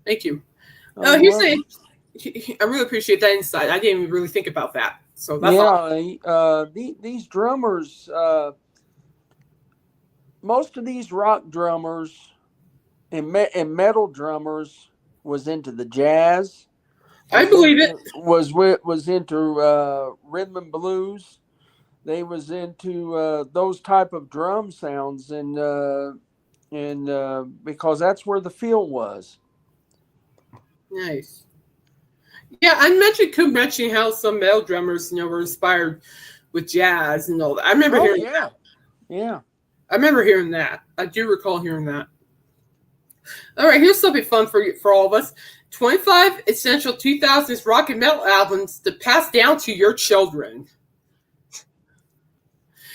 Thank you. I really appreciate that insight. I didn't even really think about that. So that's awesome. These drummers, most of these rock drummers and metal drummers was into the jazz. I believe it. Was into rhythm and blues. They was into those type of drum sounds, and because that's where the feel was. Nice. Yeah, I mentioned how some metal drummers, were inspired with jazz and all that. I remember hearing that. Yeah. I remember hearing that. I do recall hearing that. All right, here's something fun for all of us. 25 essential 2000s rock and metal albums to pass down to your children.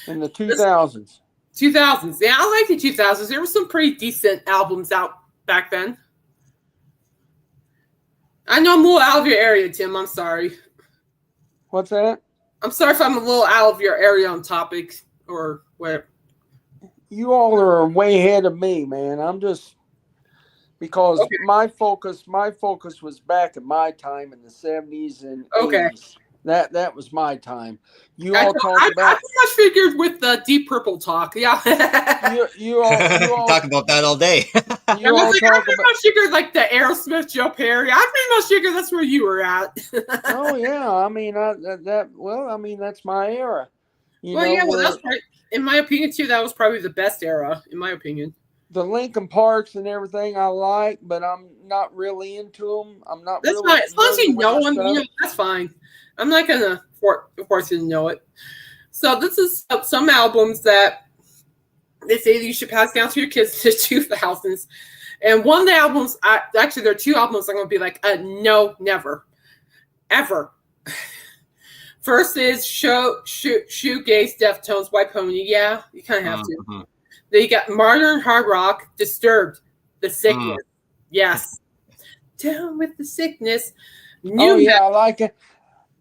In the 2000s. 2000s. Yeah, I like the 2000s. There were some pretty decent albums out back then. I know I'm a little out of your area, Tim. I'm sorry. What's that? I'm sorry if I'm a little out of your area on topic or where. You all are way ahead of me, man. I'm just because my focus was back in my time in the 70s and 80s. That was my time. You all talk about. I pretty much figured with the Deep Purple talk. Yeah. you all talk about that all day. I pretty much figured like the Aerosmith, Joe Perry. I pretty much figured that's where you were at. Oh yeah, I mean that's my era. That's right. In my opinion too, that was probably the best era. In my opinion. The Linkin Parks and everything I like, but I'm not really into them. I'm not. That's really fine. As long as you know them, that's fine. I'm not gonna force you to know it. So this is some albums that they say that you should pass down to your kids in the 2000s. And one of the albums, actually there are two albums I'm gonna be like, no, never, ever. First is Shoegaze, Deftones, White Pony. Yeah, you kind of have to. Mm-hmm. Then you got Modern Hard Rock, Disturbed, The Sickness. Yes. Down with the Sickness. I like it.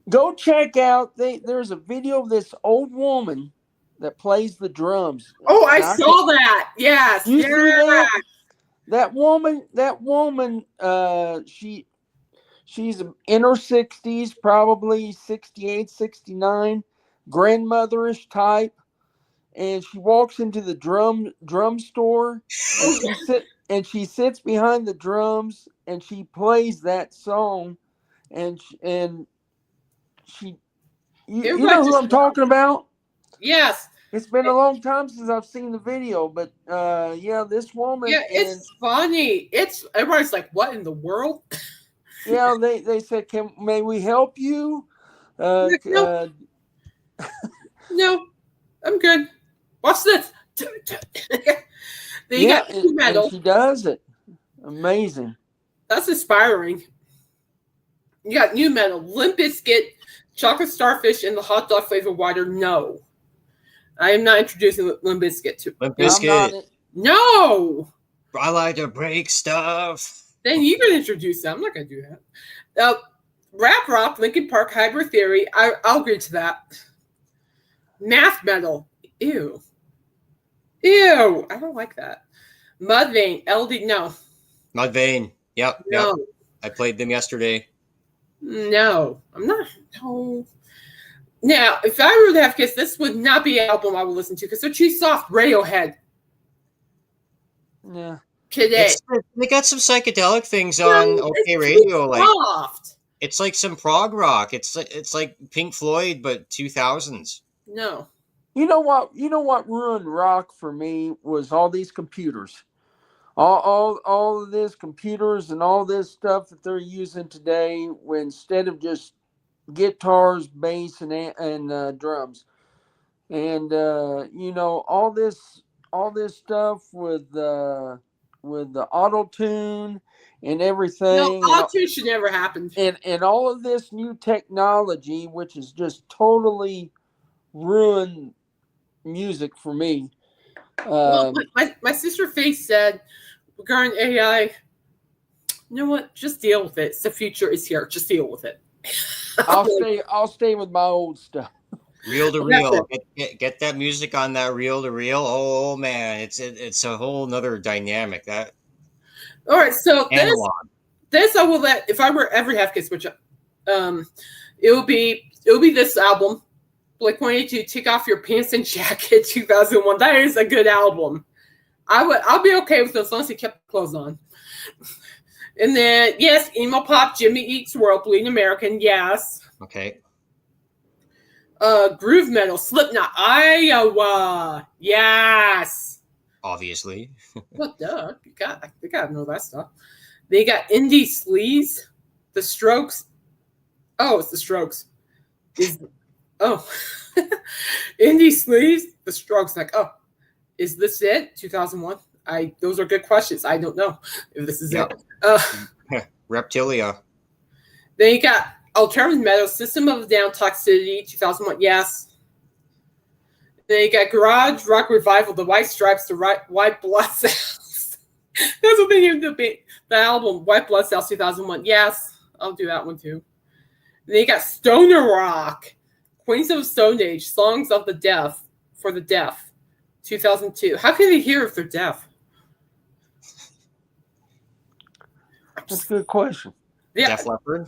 Go check out. There's a video of this old woman that plays the drums. Oh, I saw that. Yes. You see that? That woman. She's in her 60s, probably 68, 69, grandmotherish type. and she walks into the drum store, and she sits behind the drums, and she plays that song, and she you know who I'm talking about? Yes. It's been a long time since I've seen the video, but this woman. Yeah, it's funny. Everybody's like, "What in the world?" Yeah, they said, may we help you? No, I'm good. What's this? Then you got new metal. And she does it. Amazing. That's inspiring. You got new metal, Limp Bizkit, Chocolate Starfish, and the hot dog flavor water. No, I am not introducing Limp Bizkit to Limp Bizkit. No, I like to break stuff. Then you can introduce that. I'm not going to do that. Rap rock, Linkin Park, Hybrid Theory. I'll agree to that. Math metal. Ew. I don't like that. Mudvayne, LD. No. Mudvayne. Yep. No. Yep. I played them yesterday. No, I'm not. No. Now, if I were to have kids, this would not be an album I would listen to because they're too soft. Radiohead. Yeah. Today. They got some psychedelic things on OK Radio. Like soft. It's like some prog rock. It's like Pink Floyd, but 2000s. No. You know what ruined rock for me was all these computers. All of this computers and all this stuff that they're using today, when instead of just guitars, bass, and drums, and all this stuff with the auto tune and everything. No, auto tune should never happen. And all of this new technology, which is just totally ruined music for me. Well, my sister Faith said regarding AI, you know what? Just deal with it. The future is here. Just deal with it. I'll stay with my old stuff. Reel to reel. Get that music on that reel to reel. Oh man, it's a whole nother dynamic. That. All right, so analog. This I will let, if I were ever to have kids, which it will be this album, Blink-182, Take Off Your Pants and Jacket, 2001. That is a good album. I'll be okay with this as long as he kept clothes on. And then yes, emo pop, Jimmy Eats World, Bleeding American, yes. Okay. Groove metal, Slipknot, Iowa, yes. Obviously. Well, duh, they gotta know that stuff. They got indie sleaze, The Strokes. Oh, it's The Strokes. Indie sleaze, The Strokes. Like, oh, is this it? 2001. Those are good questions. I don't know if this is it. Reptilia. Then you got alternative metal, System of a Down, Toxicity, 2001. Yes. Then you got garage rock revival, The White Stripes, The White Blood Cells. That's what they named the album, White Blood Cells, 2001. Yes, I'll do that one too. Then you got stoner rock, Queens of the Stone Age, Songs of the Deaf, for the Deaf, 2002. How can they hear if they're deaf? That's a good question. Yeah. Def Leppard.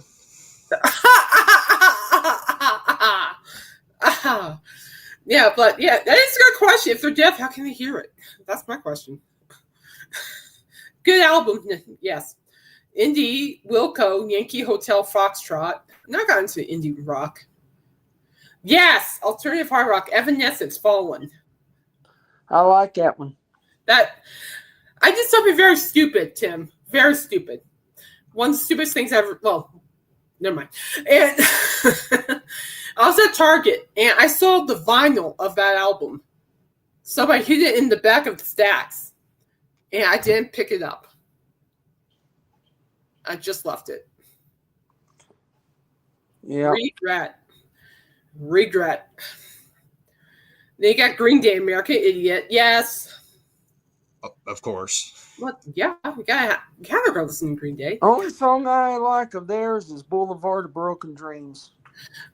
Yeah, but yeah, that is a good question. If they're deaf, how can they hear it? That's my question. Good album, yes. Indie, Wilco, Yankee Hotel, Foxtrot. Now I got into indie rock. Yes, alternative hard rock, Evanescence, Fallen. I like that one. I did something very stupid, Tim. Very stupid. One of the stupidest things I ever. Well, never mind. And I was at Target and I saw the vinyl of that album. So I hid it in the back of the stacks and I didn't pick it up. I just left it. Yeah. Regret. They got Green Day, American Idiot. Yes. Of course. What? Yeah, we gotta go listen to Green Day. Only song I like of theirs is Boulevard of Broken Dreams.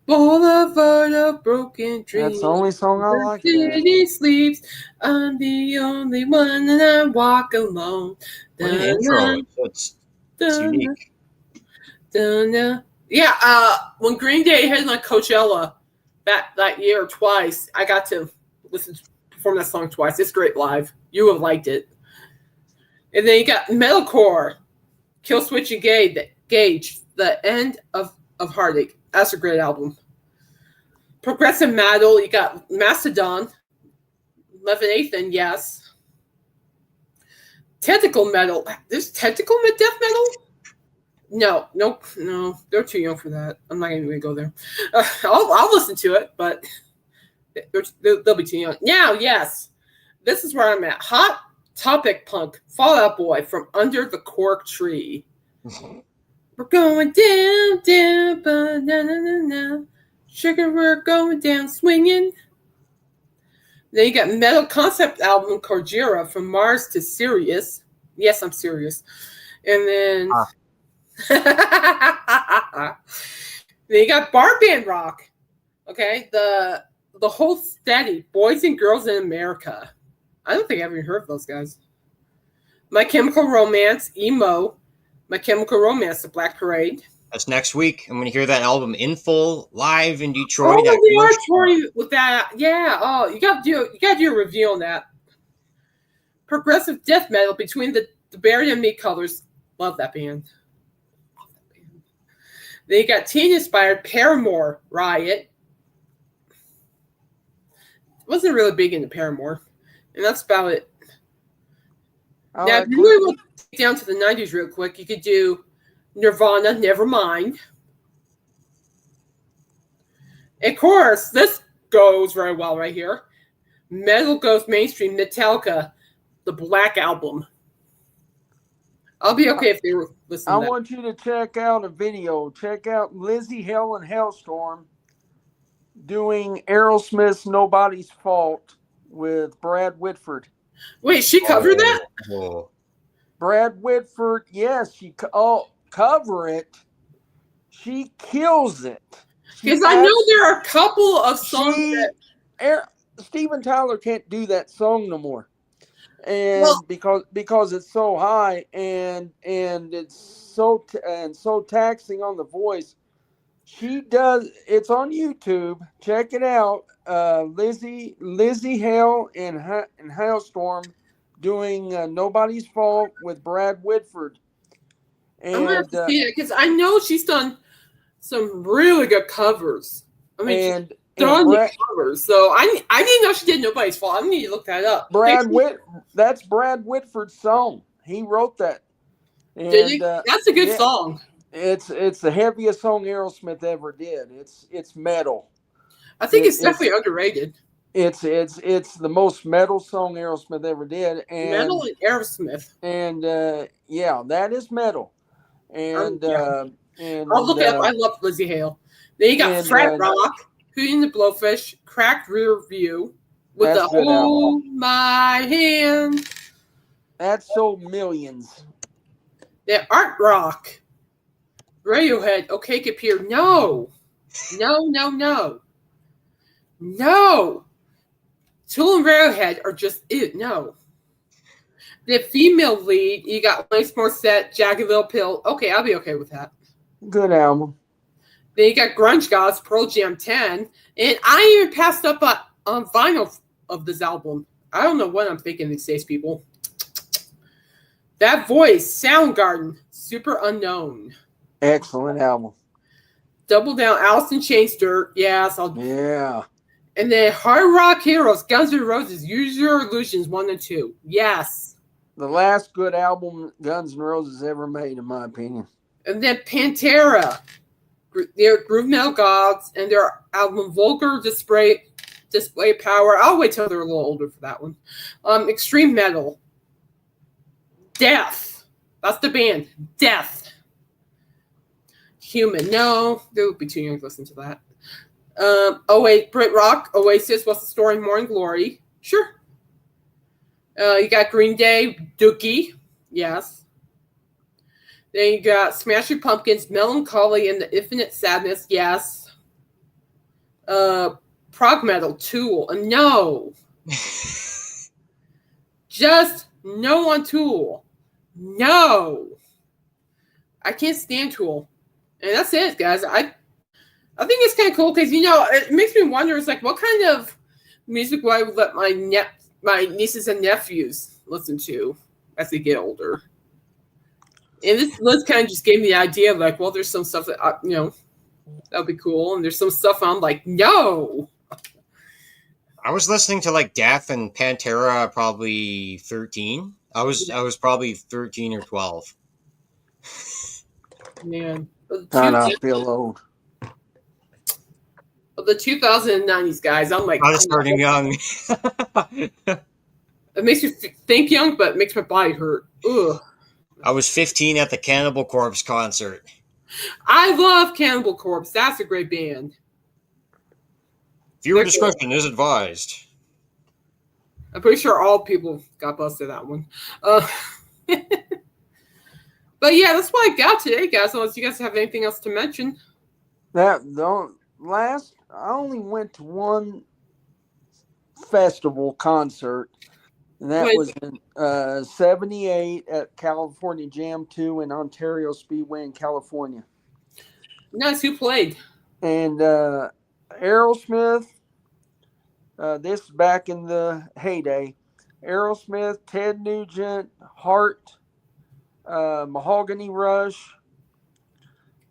Boulevard of Broken Dreams. That's the only song I like. The city sleeps. I'm the only one, and I walk alone. What an intro. It's unique. Yeah. When Green Day had like Coachella that year twice, I got to listen performed that song twice. It's great live. You would have liked it. And then you got metalcore, Killswitch Engage, The End of Heartache. That's a great album. Progressive metal, you got Mastodon, Leviathan, yes. Tentacle metal. There's tentacle death metal? No. They're too young for that. I'm not even going to go there. I'll listen to it, but they'll be too young. Now, yes, this is where I'm at. Hot Topic Punk, Fall Out Boy from Under the Cork Tree. We're going down, ba-na-na-na-na. Sugar, we're going down swinging. Then you got metal concept album Corgera, From Mars to Sirius. Yes, I'm serious. And then then you got bar band rock. Okay, the whole steady Boys and Girls in America. I don't think I've ever heard of those guys. My Chemical Romance, emo. My Chemical Romance, The Black Parade. That's next week. I'm going to hear that album in full, live in Detroit. Oh, we are touring with that. Yeah. Oh, you got to do a review on that. Progressive death metal between the Buried and Me Colors. Love that band. Then you got teen-inspired Paramore, Riot. Wasn't really big into Paramore, and that's about it. Now, if you really want to get down to the 90s real quick, you could do Nirvana, Nevermind. Of course, this goes very well right here. Metal goes mainstream, Metallica, the Black Album. I'll be okay if they were listening to that. I want you to check out a video. Check out Lizzie Hell and Hellstorm doing Aerosmith's Nobody's Fault with Brad Whitford. Wait, she covered that? Oh. Brad Whitford, yes, she cover it. She kills it. Because I know there are a couple of songs Steven Tyler can't do that song no more. And because it's so high and it's so taxing on the voice. She does. It's on YouTube. Check it out. Lizzie Hale and Hailstorm doing Nobody's Fault with Brad Whitford. And I'm gonna have to see it because I know she's done some really good covers. I mean, she's done the covers. So I didn't know she did Nobody's Fault. I need to look that up. That's Brad Whitford's song. He wrote that. And, did he? That's a good song. It's the heaviest song Aerosmith ever did. It's metal. I think it's definitely underrated. It's the most metal song Aerosmith ever did. And metal and Aerosmith. And that is metal. And I'll look it up. I love Lizzie Hale. Then you got Frat Rock, Hootie and the Blowfish, Cracked Rear View with the Hold My Hand. That sold millions. The Art Rock. Radiohead, OK Computer. No. Tool and Radiohead are just it. No. The female lead, you got Alanis Morissette, Jagged Little Pill. Okay, I'll be okay with that. Good album. Then you got Grunge Gods, Pearl Jam 10. And I even passed up on vinyl of this album. I don't know what I'm thinking these days, people. That Voice, Soundgarden, Super Unknown. Excellent album. Double Down, Alice in Chains, Dirt. Yes. Yeah. And then Hard Rock Heroes, Guns N' Roses, Use Your Illusions 1 and 2. Yes. The last good album Guns N' Roses ever made, in my opinion. And then Pantera, their Groove Metal Gods, and their album Vulgar Display Power. I'll wait till they're a little older for that one. Extreme Metal. Death. That's the band. Death. Human. No, they would be too young to listen to that. Brit Rock, Oasis, What's the Story, Morning Glory. Sure. You got Green Day, Dookie. Yes. Then you got Smashing Pumpkins, Melancholy and the Infinite Sadness. Yes. Prog Metal, Tool. No. Just no on Tool. No. I can't stand Tool. And that's it, guys. I think it's kind of cool because, it makes me wonder, it's like, what kind of Music what I would let my nieces and nephews listen to as they get older. And this list kind of just gave me the idea of like, well, there's some stuff that that'll be cool, and there's some stuff I'm like, no. I was listening to like Death and Pantera probably 13. I was probably 13 or 12. Man, God, I feel old. The 2090s guys, I'm like, I was starting young. It makes me think young, but it makes my body hurt. Ugh. I was 15 at the Cannibal Corpse concert. I love Cannibal Corpse. That's a great band. Viewer discretion is advised. I'm pretty sure all people got busted that one. But yeah, that's what I got today, guys. Unless you guys have anything else to mention. I only went to one festival concert, and that was in 78 at California Jam 2 in Ontario Speedway in California. Nice. Who played? And Aerosmith, this is back in the heyday. Aerosmith, Ted Nugent, Heart, Mahogany Rush,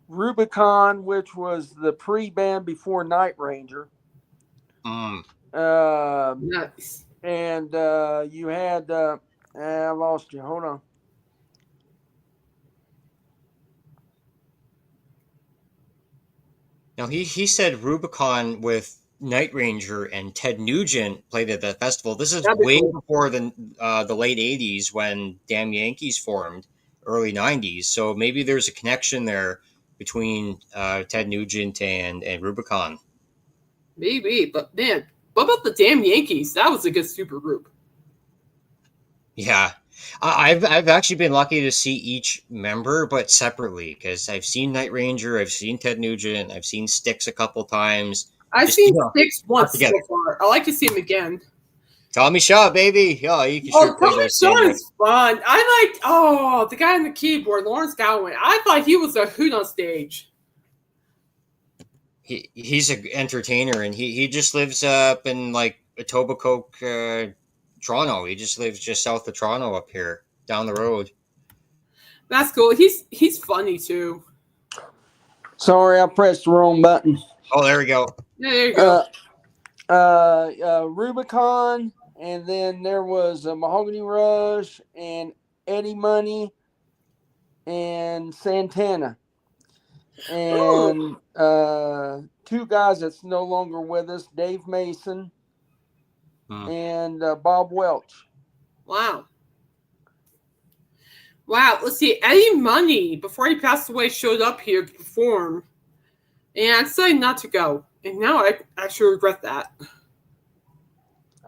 Rubicon, which was the pre-band before Night Ranger. Nice. And you had, I lost you. Hold on. Now he said Rubicon with Night Ranger and Ted Nugent played at that festival. This is way before the late 80s when Damn Yankees formed, early 90s. So maybe there's a connection there between Ted Nugent and Rubicon. Maybe, but man, what about the Damn Yankees? That was a good super group. Yeah. I've actually been lucky to see each member, but separately, because I've seen Night Ranger, I've seen Ted Nugent, I've seen Styx a couple times. I've seen Styx once so far. I like to see him again. Tommy Shaw, baby. Yeah, you can sure play Tommy Shaw is fun. I like the guy on the keyboard, Lawrence Gowan. I thought he was a hoot on stage. He's an entertainer, and he just lives up in like Etobicoke, Toronto. He just lives just south of Toronto up here, down the road. That's cool. He's funny too. Sorry, I pressed the wrong button. Oh, there we go. Yeah, there you go. Rubicon, and then there was Mahogany Rush and Eddie Money and Santana. And two guys that's no longer with us, Dave Mason and Bob Welch. Wow. Let's see. Eddie Money, before he passed away, showed up here to perform. And I decided not to go. And now I actually regret that.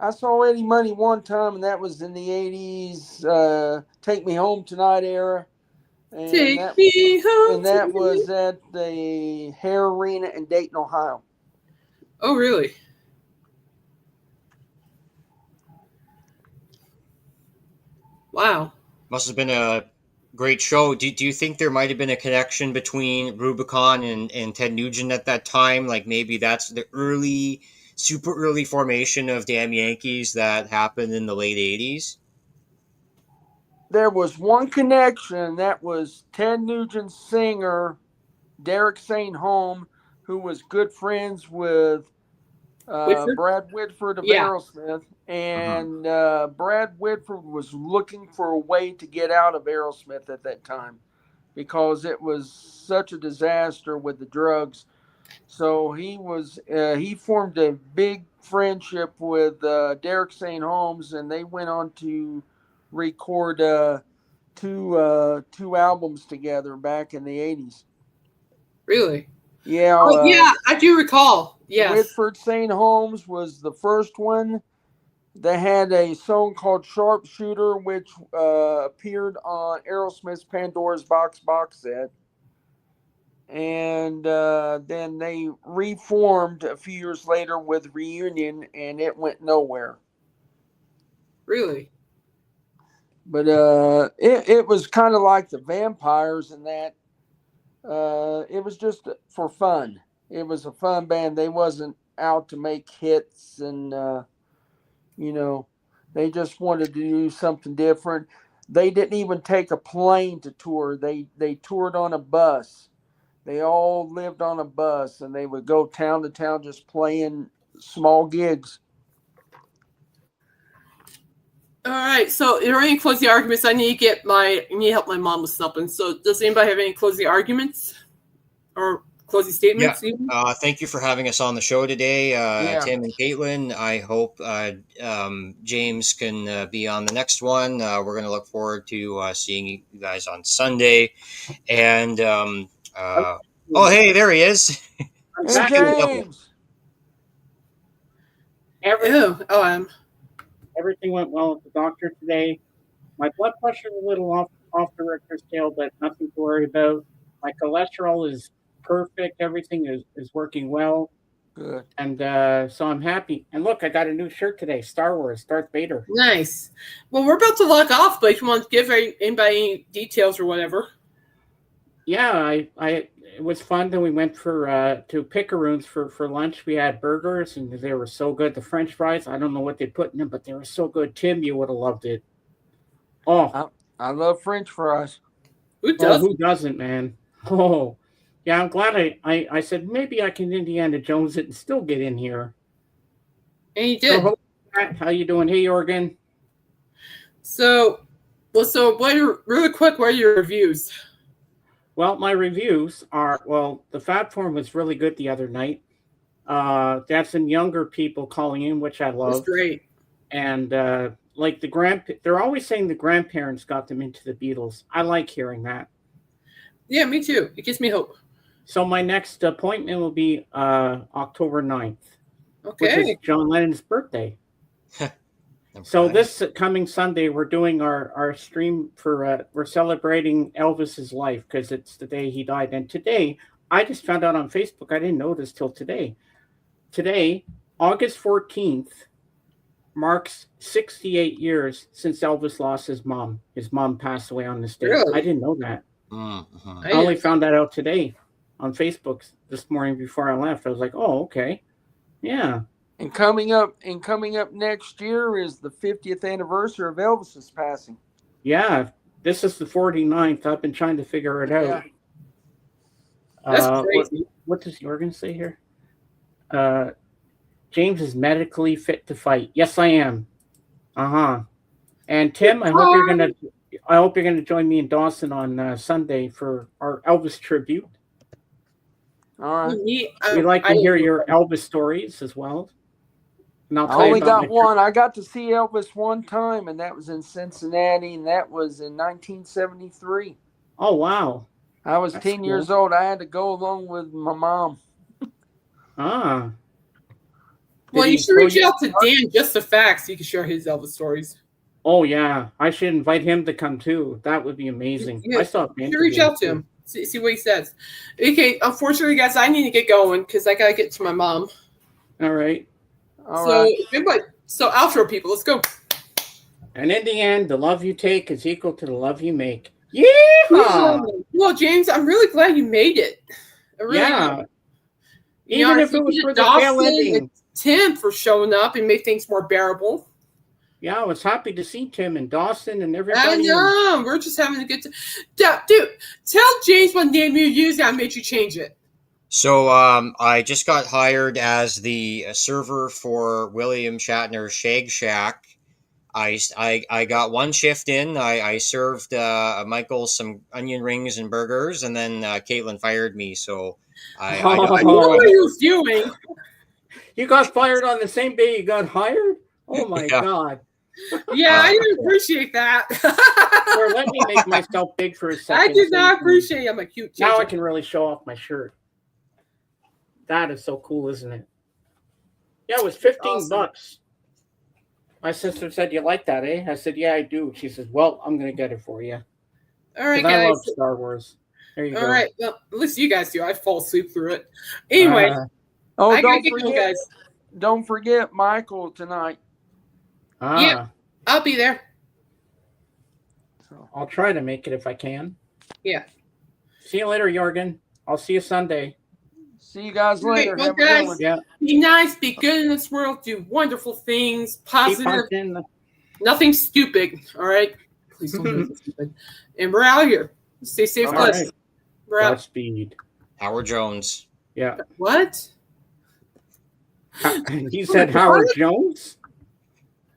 I saw Eddie Money one time, and that was in the 80s, Take Me Home Tonight era. And that was at the Hare Arena in Dayton, Ohio. Oh, really? Wow. Must have been a great show. Do you think there might have been a connection between Rubicon and Ted Nugent at that time? Like maybe that's the super early formation of Damn Yankees that happened in the late 80s? There was one connection, that was Ted Nugent's singer, Derek St. Holm, who was good friends with Brad Whitford of Aerosmith. And Brad Whitford was looking for a way to get out of Aerosmith at that time because it was such a disaster with the drugs. So he formed a big friendship with Derek St. Holmes, and they went on to record two albums together back in the 80s. Really? Yeah. I do recall. Yes. Whitford St. Holmes was the first one. They had a song called Sharpshooter, which appeared on Aerosmith's Pandora's Box set. And then they reformed a few years later with Reunion, and it went nowhere. Really? But it was kind of like the Vampires in that it was just for fun. It was a fun band. They wasn't out to make hits, and You know, they just wanted to do something different. They didn't even take a plane to tour. They toured on a bus. They all lived on a bus, and they would go town to town just playing small gigs. All right. So, are there any closing arguments? I need to help my mom with something. So, does anybody have any closing arguments or closing Yeah. statements? Even? Thank you for having us on the show today, Yeah. Tim and Caitlin. I hope James can be on the next one. We're going to look forward to seeing you guys on Sunday. And oh, hey, there he is. I'm Hey, back. James. Everything went well at the doctor today. My blood pressure is a little off the Richter scale, but nothing to worry about. My cholesterol is perfect. Everything is working well. Good. And so I'm happy. And look, I got a new shirt today, Star Wars, Darth Vader. Nice. Well, we're about to log off, but if you want to give anybody any details or whatever. Yeah, it was fun. Then we went to Pickeroons for lunch. We had burgers, and they were so good. The French fries, I don't know what they put in them, but they were so good. Tim, you would have loved it. Oh, I love French fries. Who doesn't? Who doesn't, man? Oh, yeah. I'm glad I said maybe I can Indiana Jones it and still get in here. And you did. So, how you doing? Hey, Jorgen. So what are your reviews? Well, my reviews are, the Fab Forum was really good the other night. That's some younger people calling in, which I love. That's great. And like they're always saying the grandparents got them into the Beatles. I like hearing that. Yeah, me too. It gives me hope. So my next appointment will be October 9th, which Okay. is John Lennon's birthday. So this coming Sunday, we're doing our stream for we're celebrating Elvis's life because it's the day he died. And today, I just found out on Facebook. I didn't know this till today. Today, August 14th, marks 68 years since Elvis lost his mom. His mom passed away on this day. Really? I didn't know that. Mm-hmm. I only found that out today on Facebook this morning before I left. I was like, oh, okay. Yeah. And coming up next year is the 50th anniversary of Elvis's passing. Yeah, this is the 49th. I've been trying to figure it out. That's crazy. What does Jorgen say here? James is medically fit to fight. Yes, I am. And Tim, I hope you're gonna join me in Dawson on Sunday for our Elvis tribute. All right. We'd like to hear your Elvis stories as well. And I only got one. I got to see Elvis one time, and that was in Cincinnati, and that was in 1973. Oh, wow. I was 10 years old. I had to go along with my mom. Ah. Well, you should reach out to Dan just the facts. He can share his Elvis stories. Oh, yeah. I should invite him to come, too. That would be amazing. Yeah, I saw you should reach out to him. See what he says. Okay, unfortunately, guys, I need to get going because I got to get to my mom. All right. So outro people, let's go. And in the end, the love you take is equal to the love you make. Yeah. Well, James, I'm really glad you made it. Even if it was for the tail ending. Tim for showing up and made things more bearable. Yeah, I was happy to see Tim and Dawson and everybody. I know. We're just having a good time. Dude, tell James what name you used that made you change it. So I just got hired as the server for William Shatner's Shag Shack. I got one shift in. I served Michael some onion rings and burgers, and then Caitlin fired me. So I know what he was doing. You got fired on the same day you got hired? Oh my God. Yeah, I didn't appreciate that. Or let me make myself big for a second. I did not appreciate it. I'm a cute Now I can really show off my shirt. That is so cool, isn't it? Yeah, it was $15. My sister said, "You like that, eh?" I said, "Yeah, I do." She says, "Well, I'm going to get it for you." All right, guys. I love Star Wars. There you go. All right. Well, at least you guys do. I fall asleep through it. Anyway. Don't forget Michael tonight. Yeah, I'll be there. I'll try to make it if I can. Yeah. See you later, Jorgen. I'll see you Sunday. See you guys All right, later. well, Have a good guys, one. Yeah. be nice, be good in this world, do wonderful things, Keep positive, hunting. nothing stupid. All right, please don't do anything stupid. And we're out here. Stay safe, All guys. right. We're out. Godspeed. Howard Jones. Yeah. What? He said Howard Jones?